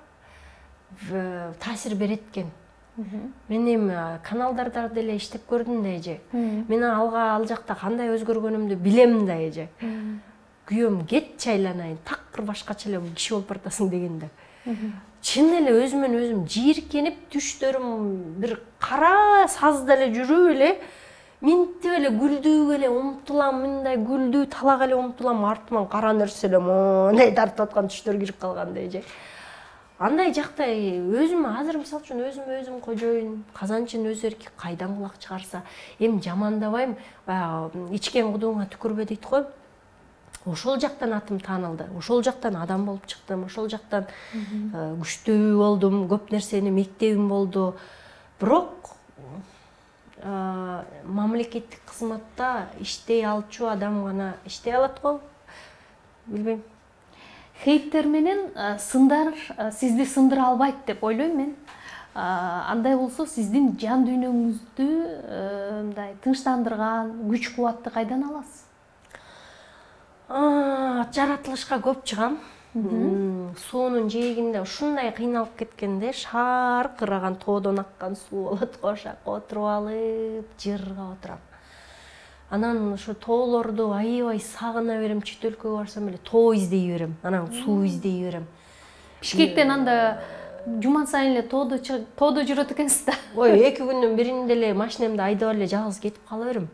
Speaker 2: таасир берет экен. Мен эми каналдарда деле иштеп көрдүм да эже. Мен ал жакта кандай өзгөргөнүмдү билем да эже. Күйөөм кетчи айланайын, такыр башкача эле киши болуп баратасың дегенде. Чын эле өзүмөн өзүм жийиркенип, түштөрүм бир кара сазда эле жүрүп эле, минтип эле гүлдүүгө эле умтулам, мындай гүлдүү талак эле умтулам, артыман кара нерсе эле мондай тартып аткан түштөр кирип калганда эже. Андай жакта өзүм азыр мисалы үчүн өзүм кожоюн, казанчын өз эрки кайдан кулак чыгарса, эми жамандабайм, баягы ичкен кудууңа түкүрбө дейт го. Ошол жактан атым таанылды, ошол жактан адам болуп чыктым, ошол жактан күчтүү болдум, көп нерсени мектебим болду. Бирок мамлекеттик кызматта иштей алчу адам гана иштей алат го, билбейм.
Speaker 1: Хейттер менен сындар сизди сындыра албайт деп ойлойм мен. Андай болсо сиздин жан дүйнөңүздү мындай тынчтандырган күч кубатты кайдан аласыз?
Speaker 2: Жаратылышка көп чыгам. Суунун жээгинде ушундай кыйналып кеткенде шаркыраган тоодон аккан суу болот го, ошакка отуруп алып, жырга отурам. Анан ошо тоолорду аябай сагына берем, чет өлкөгө барсам эле тоо издей берем, анан суу издей берем.
Speaker 1: Бишкектен анда жуман сайын эле тоодо жүрөт экенсиз да.
Speaker 2: Ой, 2 күндүн биринде эле машинемди айдап эле жалгыз кетип кала берем.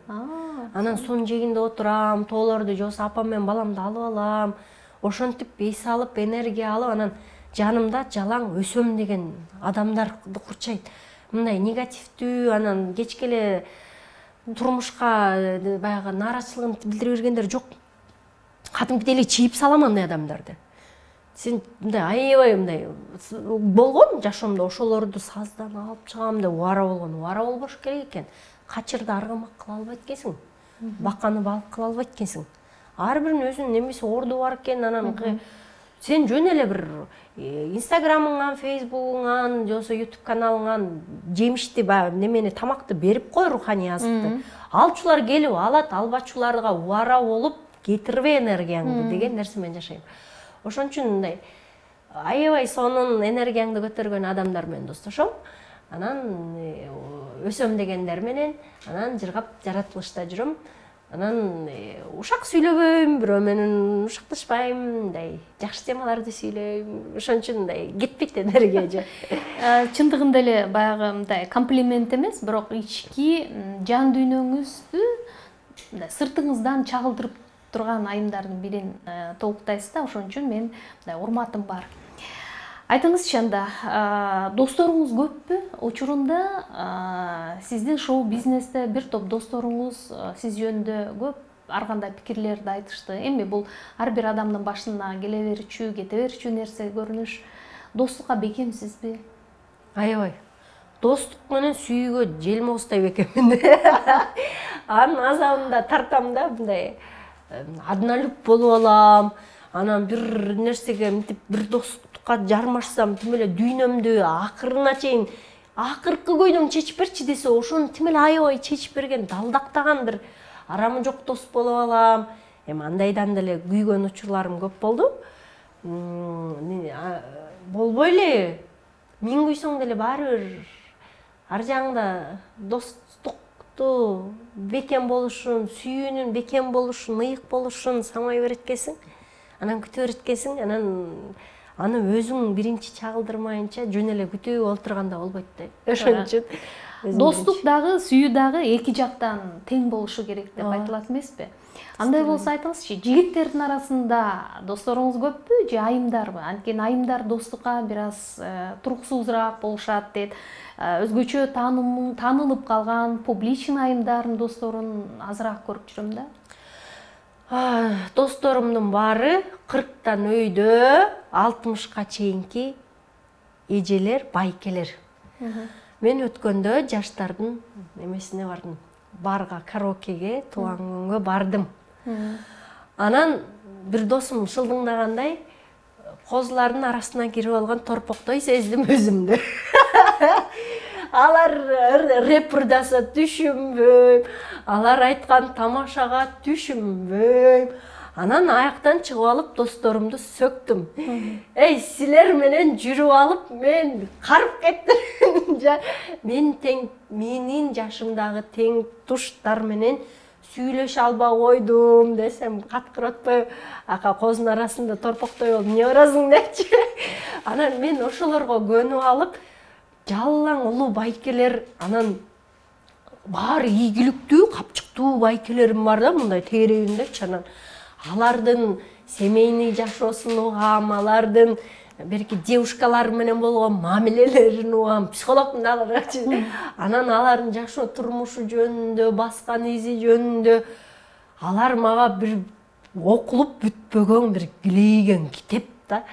Speaker 2: Анан суунун жээгинде отурам, тоолорду же болбосо апам менен баламды алып алам. Ошентип эс алып, энергия алып, анан жанымда жалаң өсөм деген адамдарды курчайт. Мындай негативдүү, анан кечке эле турмушка баягы нааразычылыгын билдире бергендер жок. Кадимки эле чийип салам андай адамдарды. Сен мындай аябай мындай болгон жашоомдо, ошолорду саздан алып чыгам деп убара болгон. Убара болбош керек экен. Качырды аргамак кыла албайт экенсиң. Баканы балык кыла албайт экенсиң. Ар биринин өзүнүн немеси орду бар экен, анан сен жөн эле бир инстаграмыңан, фейсбугуңан же болбосо ютуб каналыңан жемишти баягы немени тамакты берип кой, руханий азыкты. Алчулар келип алат, албачуларга убара болуп кетирбе энергияңды деген нерсе менен жашайм. Ошон үчүн мындай аябай сонун энергияңды көтөргөн адамдар менен достошом. Анан өсөм дегендер менен анан жыргап жаратылышта жүрөм. Анан ушак сүйлөбөйм, бирөө менен ушакташпайм, мындай жакшы темаларды сүйлөйм. Ошон үчүн мындай кетпейт энергия же.
Speaker 1: Чындыгында эле баягы мындай комплимент эмес, бирок ички жан дүйнөңүздү мындай сыртыңыздан чагылдырып турган айымдардын бирин толуктайсыз да. Ошон үчүн мен мындай урматым бар. Айтыңызчы анда, досторуңуз көппү? Учурунда сиздин шоу бизнесте бир топ досторуңуз сиз жөнүндө көп ар кандай пикирлерди айтышты. Эми бул ар бир адамдын башына келе берчү, кете берчү нерсе көрүнүш. Достукка бекемсизби?
Speaker 2: Аябай. Достук менен сүйүүгө желмоостай бекеммин. Анын азабында тартам да, мындай однолюб болуп алам. Анан бир нерсеге мынтип бир достукка жармашсам, тим эле дүйнөмдү акырына чейин акыркы көйдөм чечип берчи десе, ошону тим эле аябай чечип берген, далдактаган бир арамы жок дос болуп алам. Эми андайдан деле күйгөн учурларым көп болду. Болбой эле миң күйсөң деле баары бир ар жагыңда достукту бекем болушун, сүйүүнүн бекем болушун, ыйык болушун самай берет экенсиң. Анан күтө берет экенсиң, анан аны өзүң биринчи чагылдырмайынча жөн эле күтүп олтурганда болбойт да. Ошон үчүн
Speaker 1: достук дагы, сүйүү дагы эки жактан тең болушу керек деп айтылат эмеспи? Андай болсо айтыңызчы, жигиттердин арасында досторуңуз көппү же айымдарбы? Анткени айымдар достукка бир аз туруксузураак болушат дейт. Өзгөчө таанылып калган публичный айымдардын досторун азыраак көрүп жүрөм да.
Speaker 2: Досторумдун баары 40тан өйдө 60ка чейинки эжелер, байкелер. Мен өткөндө жаштардын эмесине бардым. Барга, караокеге, туулган күнгө бардым. Анан бир досум шылдыңдагандай козулардын арасынан кирип алган торпоктой сездим өзүмдү. Алар рэп ырдаса түшүнбөйм, алар айткан тамашага түшүнбөйм. Анан аяктан чыгып алып досторумду сөктүм. Эй, силер менен жүрүп алып мен карып кеттим. Менин жашымдагы тең туштар менен сүйлөшө албай койдум десем каткыр отпойбу. Ака козунун арасында торпоктой болуп эмне барасың депчи. Анан мен ошолорго көнүп алып жалаң улуу байкелер, анан баары ийгиликтүү, капчыктуу байкелерим бар да, мындай тегерегиндечи. Анан алардын семейный жашоосун угам, алардын берки девушкалар менен болгон мамилелерин угам, психологмун дагы. Анан алардын жашоо турмушу жөнүндө, баскан изи жөнүндө алар мага бир окулуп бүтпөгөн бир килейген китеп да.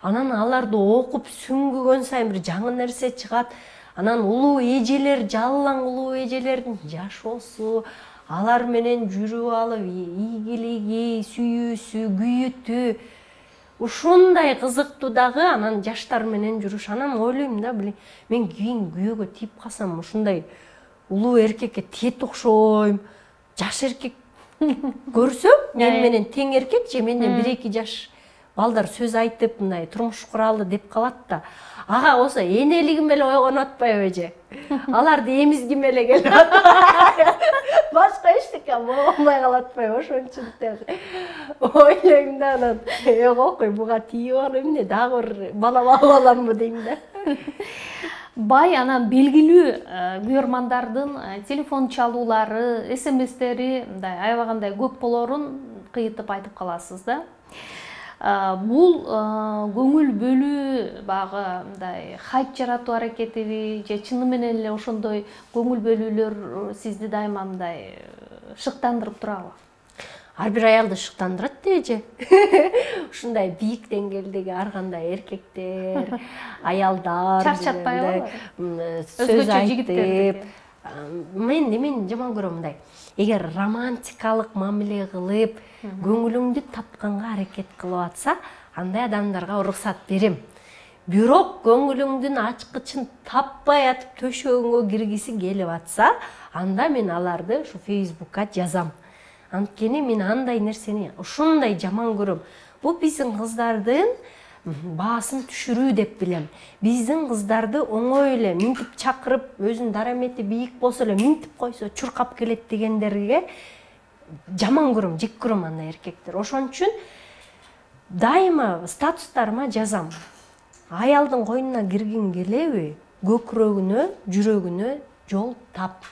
Speaker 2: Анан аларды окуп сүңгүгөн сайын бир жаңы нерсе чыгат. Анан улуу эжелер, жалаң улуу эжелердин жашоосу, алар менен жүрүп алып ийгилиги, сүйүүсү, күйүтү ушундай кызыктуу дагы. Анан жаштар менен жүрүш. Анан ойлойм да, мен кийин күйөөгө тийип калсам ушундай улуу эркекке тет окшойм. Жаш эркек көрсөм, мен менен тең эркек же менден 1-2 жаш балдар сөз айтып, мындай турмуш куралы деп калат да. Ага болсо энелигим эле ойгонуп атпайбы же? Аларды эмизгим эле келип атат. Башка эчтеке болбой калат атпайбы? Ошон үчүн ойлойм да, анан окуй буга тийип алып эмне дагы бир бала алып аламбы дейм да.
Speaker 1: Бай анан белгилүү күйөрмандардын телефон чалуулары, смстери мындай аябагандай көп болорун кыйытып айтып каласыз да. Бул көңүл бөлүү багы мындай хайп жаратуу аракетиби же чыны менен эле ошондой көңүл бөлүүлөр сизди дайыма мындай шыктандырып турабы?
Speaker 2: Ар бир аялды шыктандырат же. Ушундай бийик деңгээлдеги ар кандай эркектер, аялдар
Speaker 1: чарчатпайбы?
Speaker 2: сөз айтып, мен жаман көрөм мындай. Эгер романтикалык мамиле кылып, көңүлүңдү тапканга аракет кылып атса, андай адамдарга уруксат берем. Бирок көңүлүңдүн ачкычын таппай атып төшөгүңө киргиси келип атса, анда мен аларды ушу Facebookка жазам. Анткени мен андай нерсени ушундай жаман көрөм. Бул биздин кыздардын баасын түшүрүү деп билем. Биздин кыздарды оңой эле минтип чакырып, өзүнүн дарамети бийик болсо эле минтип койсо чуркап келет дегендерге жаман көрөм, жек көрөм андай эркектер. Ошон үчүн дайыма статустарыма жазам. Аялдын койнуна киргиң келеби? Көкүрөгүнө, жүрөгүнө жол тап.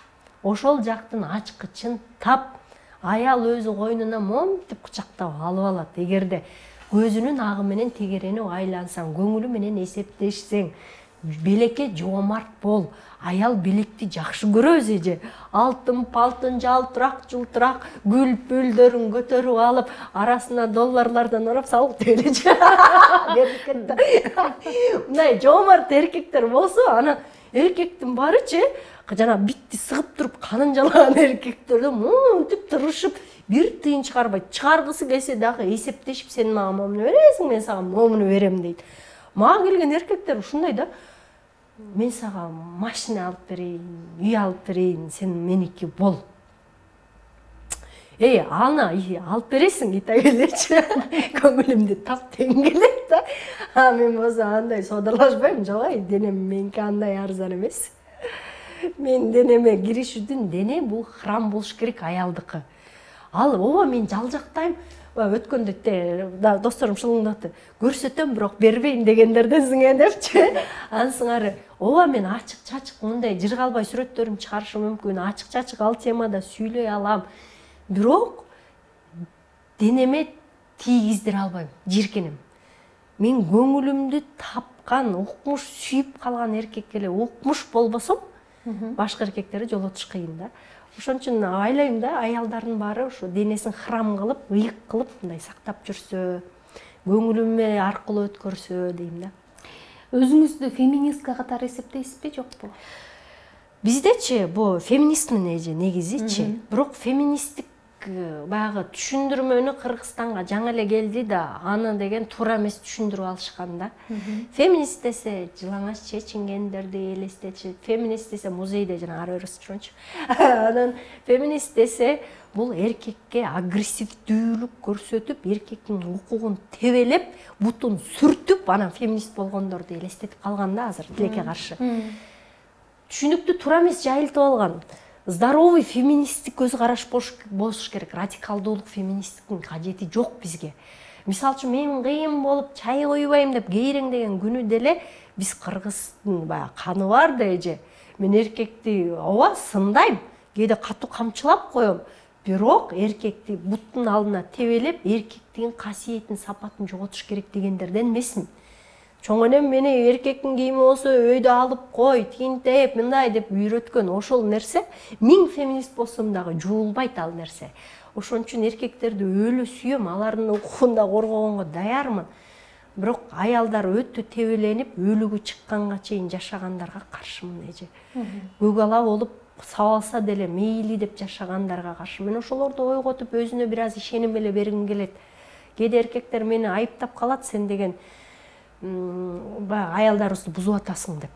Speaker 2: Ошол жактын ачкычын тап. Аял өзү койнуна момтип кучактап алып алат. Эгерде көзүнүн агы менен тегеренип айлансаң, көңүлү менен эсептешсең, белекке жоомарт бол. Аял белекти жакшы көрөбүз эже. Алтын палтын жалтырак жылтырак гүл пүлдөрүн көтөрүп алып, арасына долларлардан урап салып төлөчү. Мындай жоомарт эркектер болсо, ана эркектин барычы жана битти сыгып туруп канын жалаган эркектерди монтип тырышып, бир тыйын чыгарбайт. Чыгаргысы келсе дагы эсептешип, сен мага момуну бересиң, мен сага момуну берем дейт. Мага келген эркектер ушундай да. Мен сага машина алып берейин, үй алып берейин, сен меники бол. Ана алып бересиң, ита келечи. Көңүлүмдү тап тең келет да. Мен болсо андай содалашпайм, жок, денем меники андай арзан эмес. Мен денеме киришүүдүн дене бул храм болуш керек, аялдыкы. Ал ооба мен жалжактайм. Өткөндө досторум шылыңдатты. Көрсөтөм, бирок бербейм дегендерденсиң депчи. Ансыңары, ооба мен ачык-чачык мындай жыргалбай сүрөттөрүм чыгарышым мүмкүн. Ачык-чачык ал темада сүйлөй алам. Бирок денеме тийгиздире албайм, жиркенем. Мен көңүлүмдү тапкан, укмуш, сүйүп калган эркекке эле укмуш болбосом, башка эркектерди жолотуш кыйын да. Ошон үчүн айлайм да, аялдардын баары ушу денесин храм кылып, ыйык кылып, мындай сактап жүрсө, көңүлүмө аркылуу өткөрсө дейм да.
Speaker 1: Өзүңүздү феминистка катары эсептейсизби, жокпу?
Speaker 2: Биздечи бул феминистмин эже негизичи. Бирок феминисттик баягы түшүндүрмөнү Кыргызстанга жаңы эле келди да, аны деген туура эмес түшүндүрүп алышкан да. Феминист десе жылаңач чечингендерди элестетишет. Феминист десе музейде жана ар өрүсчүнчү. Анан феминист десе бул эркекке агрессивдүүлүк көрсөтүп, эркектин укугун тебелеп, бутун сүртүп, анан феминист болгондорду элестетип калган да азыр тилекке каршы. Түшүнүктүү туура эмес жайылтып алган. Здоровый феминисттик көз караш болуш керек. Радикалдуулук феминисттиктин кажети жок бизге. Мисалы үчүн мен кыйын болуп чай койбойм деп кейреңдеген күнү деле биз кыргыздын баягы каны бар да эже. Мен эркекти ооба сындайм, кээде катуу камчылап коем. Бирок эркекти буттун алдына тебелеп, эркектигин касиетин, сапатын жоготуш керек дегендерден эмесмин. Чоң энем мени эркектин кийими болсо өйдө алып кой, тинтеп, мындай деп үйрөткөн. Ошол нерсе, миң феминист болсом дагы жуулбайт ал нерсе. Ошон үчүн эркектерди өлө сүйөм, алардын укугун да коргогонго даярмын. Бирок аялдар өтө тебеленип, өлүгү чыкканга чейин жашагандарга каршымын эже. Көк ала болуп сабалса деле мейли деп жашагандарга каршы. Мен ошолорду ойготуп, өзүнө бир аз ишеним эле бергим келет. Кээде эркектер мени айыптап калат, сен деген аялдарыбызды бузуп атасың деп.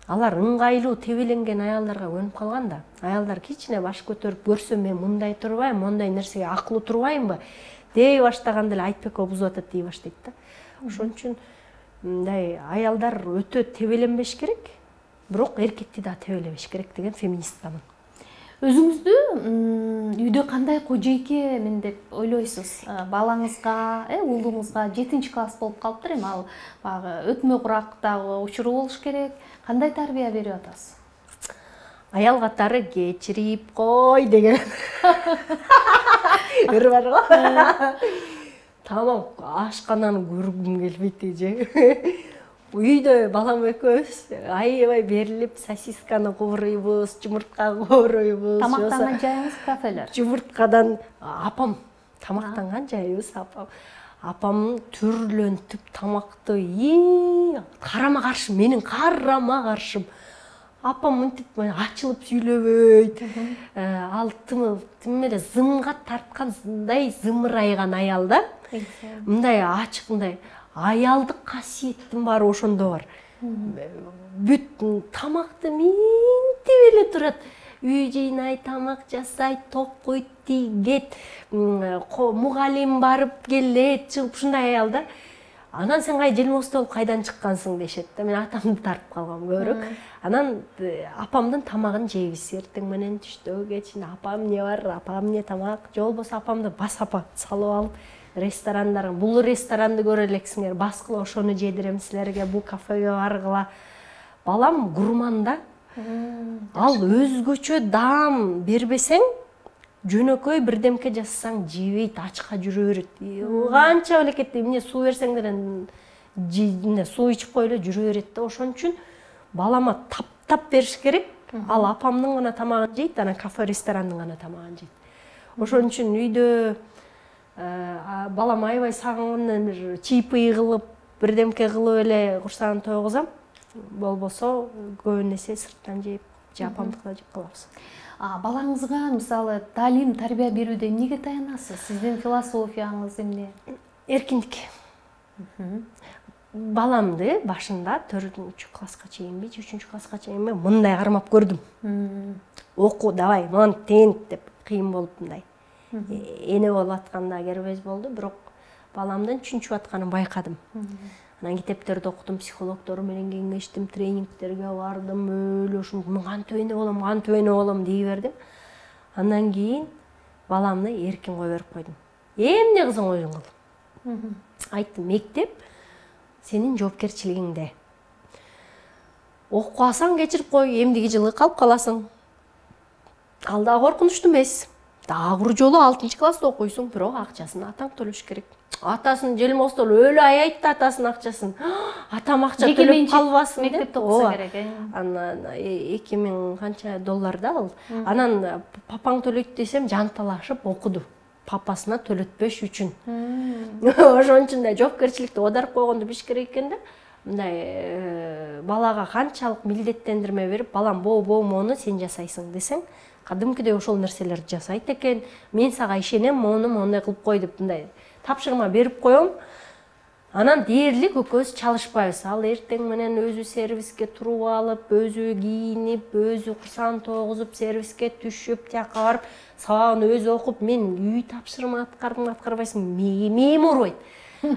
Speaker 2: Алар ыңгайлуу тебеленген аялдарга көнүп калган да. Аялдар кичине баш көтөрүп көрсө, мен мындай турбайм, мондай нерсеге акылуу турбаймбы дей баштаганда эле айтпекке бузуп атат дей баштайт да. Ошон үчүн мындай аялдар өтө тебеленбеш керек, бирок эркекти да тебелебеш керек деген феминисткамын.
Speaker 1: Өзүңүздү үйдө кандай кожойкемин деп ойлойсуз? Балаңызга, уулуңузга 7-класс болуп калыптыр, эми ал баягы өтмө курактагы учуру болуш керек. Кандай тарбия берип атасыз?
Speaker 2: Аял катары кечирип кой деген. Ыр бар го. Тамам ашкананы көргүм келбейт эже. Үйдө балам экөөбүз аябай берилип, сосисканы кууройбуз, жумуртка кууройбуз.
Speaker 1: Тамактанган жайыңыз кафелер?
Speaker 2: Жумурткадан апам тамактанган жайыбыз апам. Апам түрлөнтүп тамакты карама каршы, менин карама каршым апам мынтип ачылып сүйлөбөйт. Ал тым эле зымга тарткандай зымырайган аял да. Мындай ачык, мындай аялдык касиеттин баары ошондо бар. Бүт тамакты минтип эле турат. Үй жыйнайт, тамак жасайт, топ койт, тигет, мугалим барып келет, чыгып ушундай аял да. Анан сен кай желмоосто болуп кайдан чыккансың дешет да. Мен атамды тартып калгам көбүрөөк. Анан апамдын тамагын жейбиз эртең менен түштө кечинде. Апам эмне бар, апам эмне тамак, же болбосо апамды басапа салып алып ресторандар, бул ресторанды көрө элексиңер, баскыла ошону жедирем силерге, бул кафеге баргыла. Балам гурман да. Ал өзгөчө даам бербесең, жөнөкөй бирдемке жасасаң жебейт, ачка жүрө берет. Канча белекетти эмне суу берсеңдер суу ичип койло жүрө берет да. Ошон үчүн балама таптап бериш керек. Ал апамдын гана тамагын жейт, анан кафе ресторандын гана тамагын жейт. Ошон үчүн үйдө балам аябай сагынгандан бир чийпый кылып, бирдемке кылып эле курсагын тойгузам. Болбосо көбүн эсе сырттан жеп, же апамдыкына жеп калабыз.
Speaker 1: Балаңызга мисалы таалим, тарбия берүүдө эмнеге таянасыз? Сиздин философияңыз эмне?
Speaker 2: Эркиндик. Баламды башында 4-класска чейинби, 3-класска чейинби мындай кармап көрдүм. Оку давай, мын тент деп кыйын болуп мындай. Эне болуп атканда кербез болду, бирок баламдын чүнчүп атканын байкадым. Анан китептерди окудум, психологдор менен кеңештим, тренингтерге бардым, өлөшүм, кантип эне болом дей бердим. Андан кийин баламды эркин кое берип койдум. Эмне кызың ойуң кыл. Айттым, мектеп сенин жоопкерчилигиңде. Окуп алсаң кечирип кой, эмдиги жылы калып каласың. Ал да коркунучтуу эмес. Дагы бир жолу 6-класста окуйсуң, бирок акчасын атаң төлөш керек. Атасын желмоосто өлө аябайт да атасынын акчасын. Атам акча төлөп калбасын деп
Speaker 1: мектепте окуса керек.
Speaker 2: Анан 2000 канча доллар да ал. Анан папаң төлөйт десем жанталашып окуду. Папасына төлөтпөш үчүн. Ошон үчүн да жоопкерчиликти оодарып койгонду биш керек экен да. Мындай балага канчалык милдеттендирме берип, балам мону сен жасайсың десең, кадимкидей ошол нерселерди жасайт экен. Мен сага ишенем, мону мондай кылып кой деп мындай тапшырма берип коем. Анан дээрлик экөөбүз чалышпайбыз. Ал эртең менен өзү сервиске туруп алып, өзү кийинип, өзү курсагын тойгузуп, сервиске түшүп, тияка барып, сабагын өзү окуп, мен үй тапшырма аткарбайсың, мээми урбайт.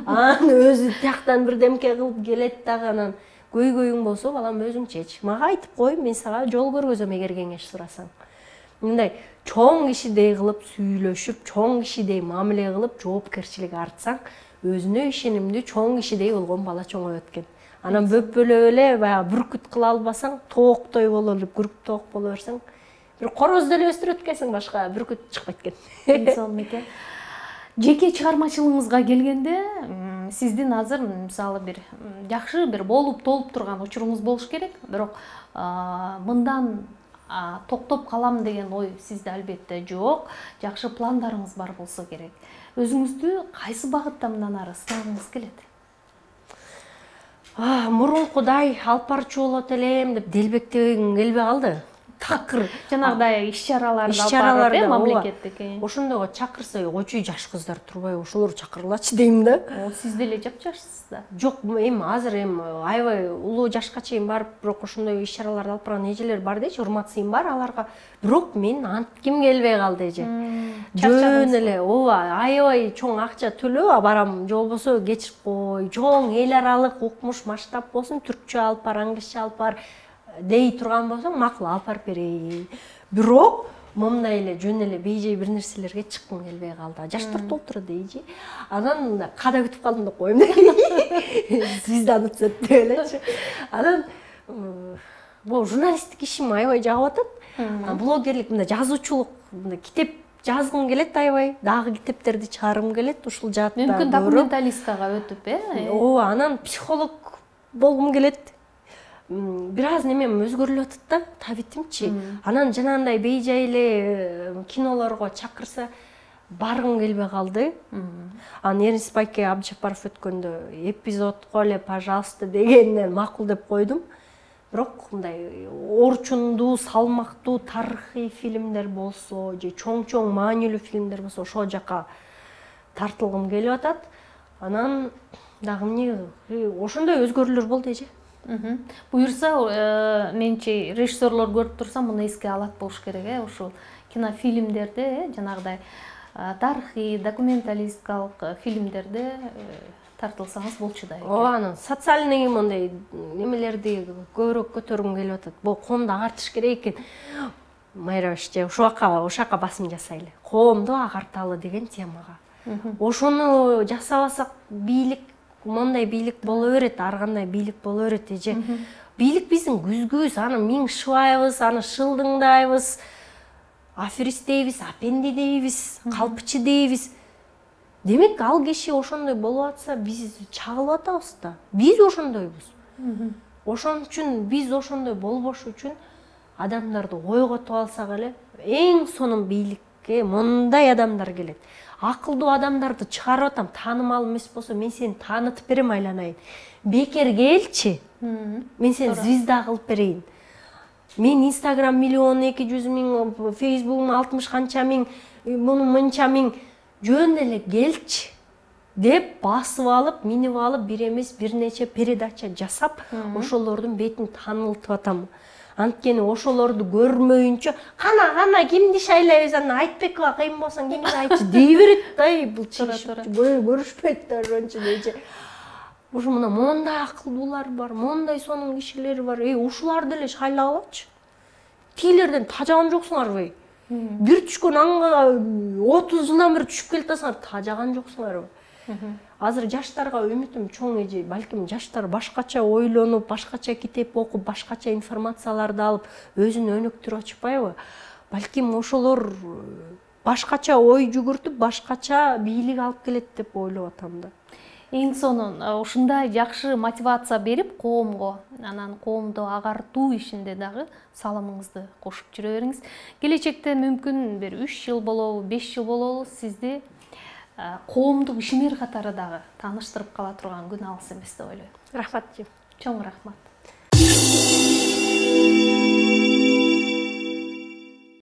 Speaker 2: Анан өзү тияктан бирдемке кылып келет дагы, анан көйгөйүң болсо, балам өзүң чеч. Мага айтып кой, мен сага жол көргөзөм эгер кеңеш сурасаң. Мындай чоң кишидей кылып сүйлөшүп, чоң кишидей мамиле кылып, жоопкерчилик артсаң, өзүнө ишенимдүү чоң кишидей болгон бала чоңойот экен. Анан бөпөлөп эле баягы бүркүт кыла албасаң, тооктой болуп эле, бүркүт тоок боло берсең, бир корозду эле өстүрөт экенсиң, башка бүркүт чыкпайт экен.
Speaker 1: Сонун экен. Жеке чыгармачылыгыңызга келгенде, сиздин азыр мисалы бир жакшы бир болуп толуп турган учуруңуз болуш керек, бирок мындан токтоп калам деген ой сизде албетте жок. Жакшы пландарыңыз бар болсо керек. Өзүңүздү кайсы багытта мындан ары ыстагыңыз келет?
Speaker 2: Мурункудай алып барчу болот элем деп делбектегим келбей калды. Такыр
Speaker 1: жанагыдай иш-чараларды алып барып, мамлекеттик.
Speaker 2: Ошондого чакырса, ойчу жаш кыздар турбайбы, ошолор чакырылачы дейм да.
Speaker 1: Сиз деле жапжашсыз да.
Speaker 2: Жок, азыр аябай улуу жашка чейин барып, бирок ошондой иш-чараларды алып барган эжелер бар дечи, урматсыйм бар аларга. Бирок мен антким келбей калды эже. Жөн эле, аябай чоң акча төлөө барам, же болбосо кечирип кой, чоң эл аралык укмуш масштаб болсун, түркчө алып бар, англисче алып бар дей турган болсоң, макул алып барып берейин. Бирок момундай эле жөн эле бейжей бир нерселерге чыккым келбей калды. Жаштар толтурат дейчи. Анан када күтүп калдым деп коем. Звезда өтсөт деп элечи. Анан бул журналисттик ишим аябай жагып атат. Блогерлик, мындай жазуучулук, мындай китеп жазгым келет аябай. Дагы китептерди чыгаргым келет ушул жаатта.
Speaker 1: Мүмкүн документалисткага өтүп,
Speaker 2: Ооба, анан психолог болгум келет. Бир аз немем өзгөрүлүп атат да, табитимчи. Анан жанагындай бейжай эле кинолорго чакырса баргым келбей калды. Анан Эрнис Байке Абдыжапаров өткөндө эпизодко эле, пожалуйста дегенден макул деп койдум. бирок мындай орчундуу салмактуу тарыхый фильмдер болсо же чоң маанилүү фильмдер болсо ошол жака тартылгым келип атат. Анан дагы эмне ошондой өзгөрүүлөр болду эже.
Speaker 1: Буюрса, менчи режиссерлор көрүп турса муну эске алат болуш керек, ушул кинофильмдерде жанагыдай тарыхый, документалистикалык фильмдерде тартылсаңыз болчу да.
Speaker 2: Ооба, анан социальный мындай немелерди көбүрөөк көтөргүм келип атат. Бул коомду агартыш керек экен. Майрабаш же ошака басым жасайлы. Коомду агарталы деген темага. Ошону жасабасак бийлик мондай бийлик боло берет, ар кандай бийлик боло берет эже. Бийлик биздин күзгүбүз, аны миң шыбайбыз, аны шылдыңдайбыз. Аферист дейбиз, апенди дейбиз, калпчы дейбиз. Демек, ал киши ошондой болуп атса, биз чагылып атабыз да. Биз ошондойбуз. Ошон үчүн биз ошондой болбош үчүн адамдарды ойготуп алсак эле, эң сонун бийликке мондай адамдар келет. Акылдуу адамдарды чыгарып атам, таанымал эмес болсо, мен сени таанытып берем айланайын. Бекер келчи. Мен сени звезда кылып берейин. Мен Instagram 1.200.000, Facebook 60 канча миң, муну мынча миң, жөн эле келчи деп басып алып, минип алып, бир эмес бир нече передача жасап, ошолордун бетин таанылтып атам. Анткени ошолорду көрмөйүнчө, кана кимди шайлайбыз, аны Айтбекова кыйын болсоң кимди айтчы дей берет да, бул көрүшпөйт да ошончо эже. Ушу мына мондай акылдуулар бар, мондай сонун кишилер бар. Ушулар деле шайлалачы. Тилерден тажаган жоксуңарбы? Бир түшкөн анга 30 жылдан бери түшүп келатасыңар, тажаган жоксуңарбы? Азыр жаштарга үмүтүм чоң эже, балким жаштар башкача ойлонуп, башкача китеп окуп, башкача информацияларды алып, өзүн өнүктүрүп ачпайбы? Балким ошолор башкача ой жүгүртүп, башкача бийлик алып келет деп ойлоп атам да.
Speaker 1: Эң сонун ушундай жакшы мотивация берип коомго, анан коомду агартуу ишинде дагы салымыңызды кошуп жүрө бериңиз. Келечекте мүмкүн бир 3 жыл болобу, 5 жыл болобу, сизди коомдук ишмер катары дагы тааныштырып кала турган күн алыс эмес деп ойлойм.
Speaker 2: Рахмат.
Speaker 1: Чоң рахмат.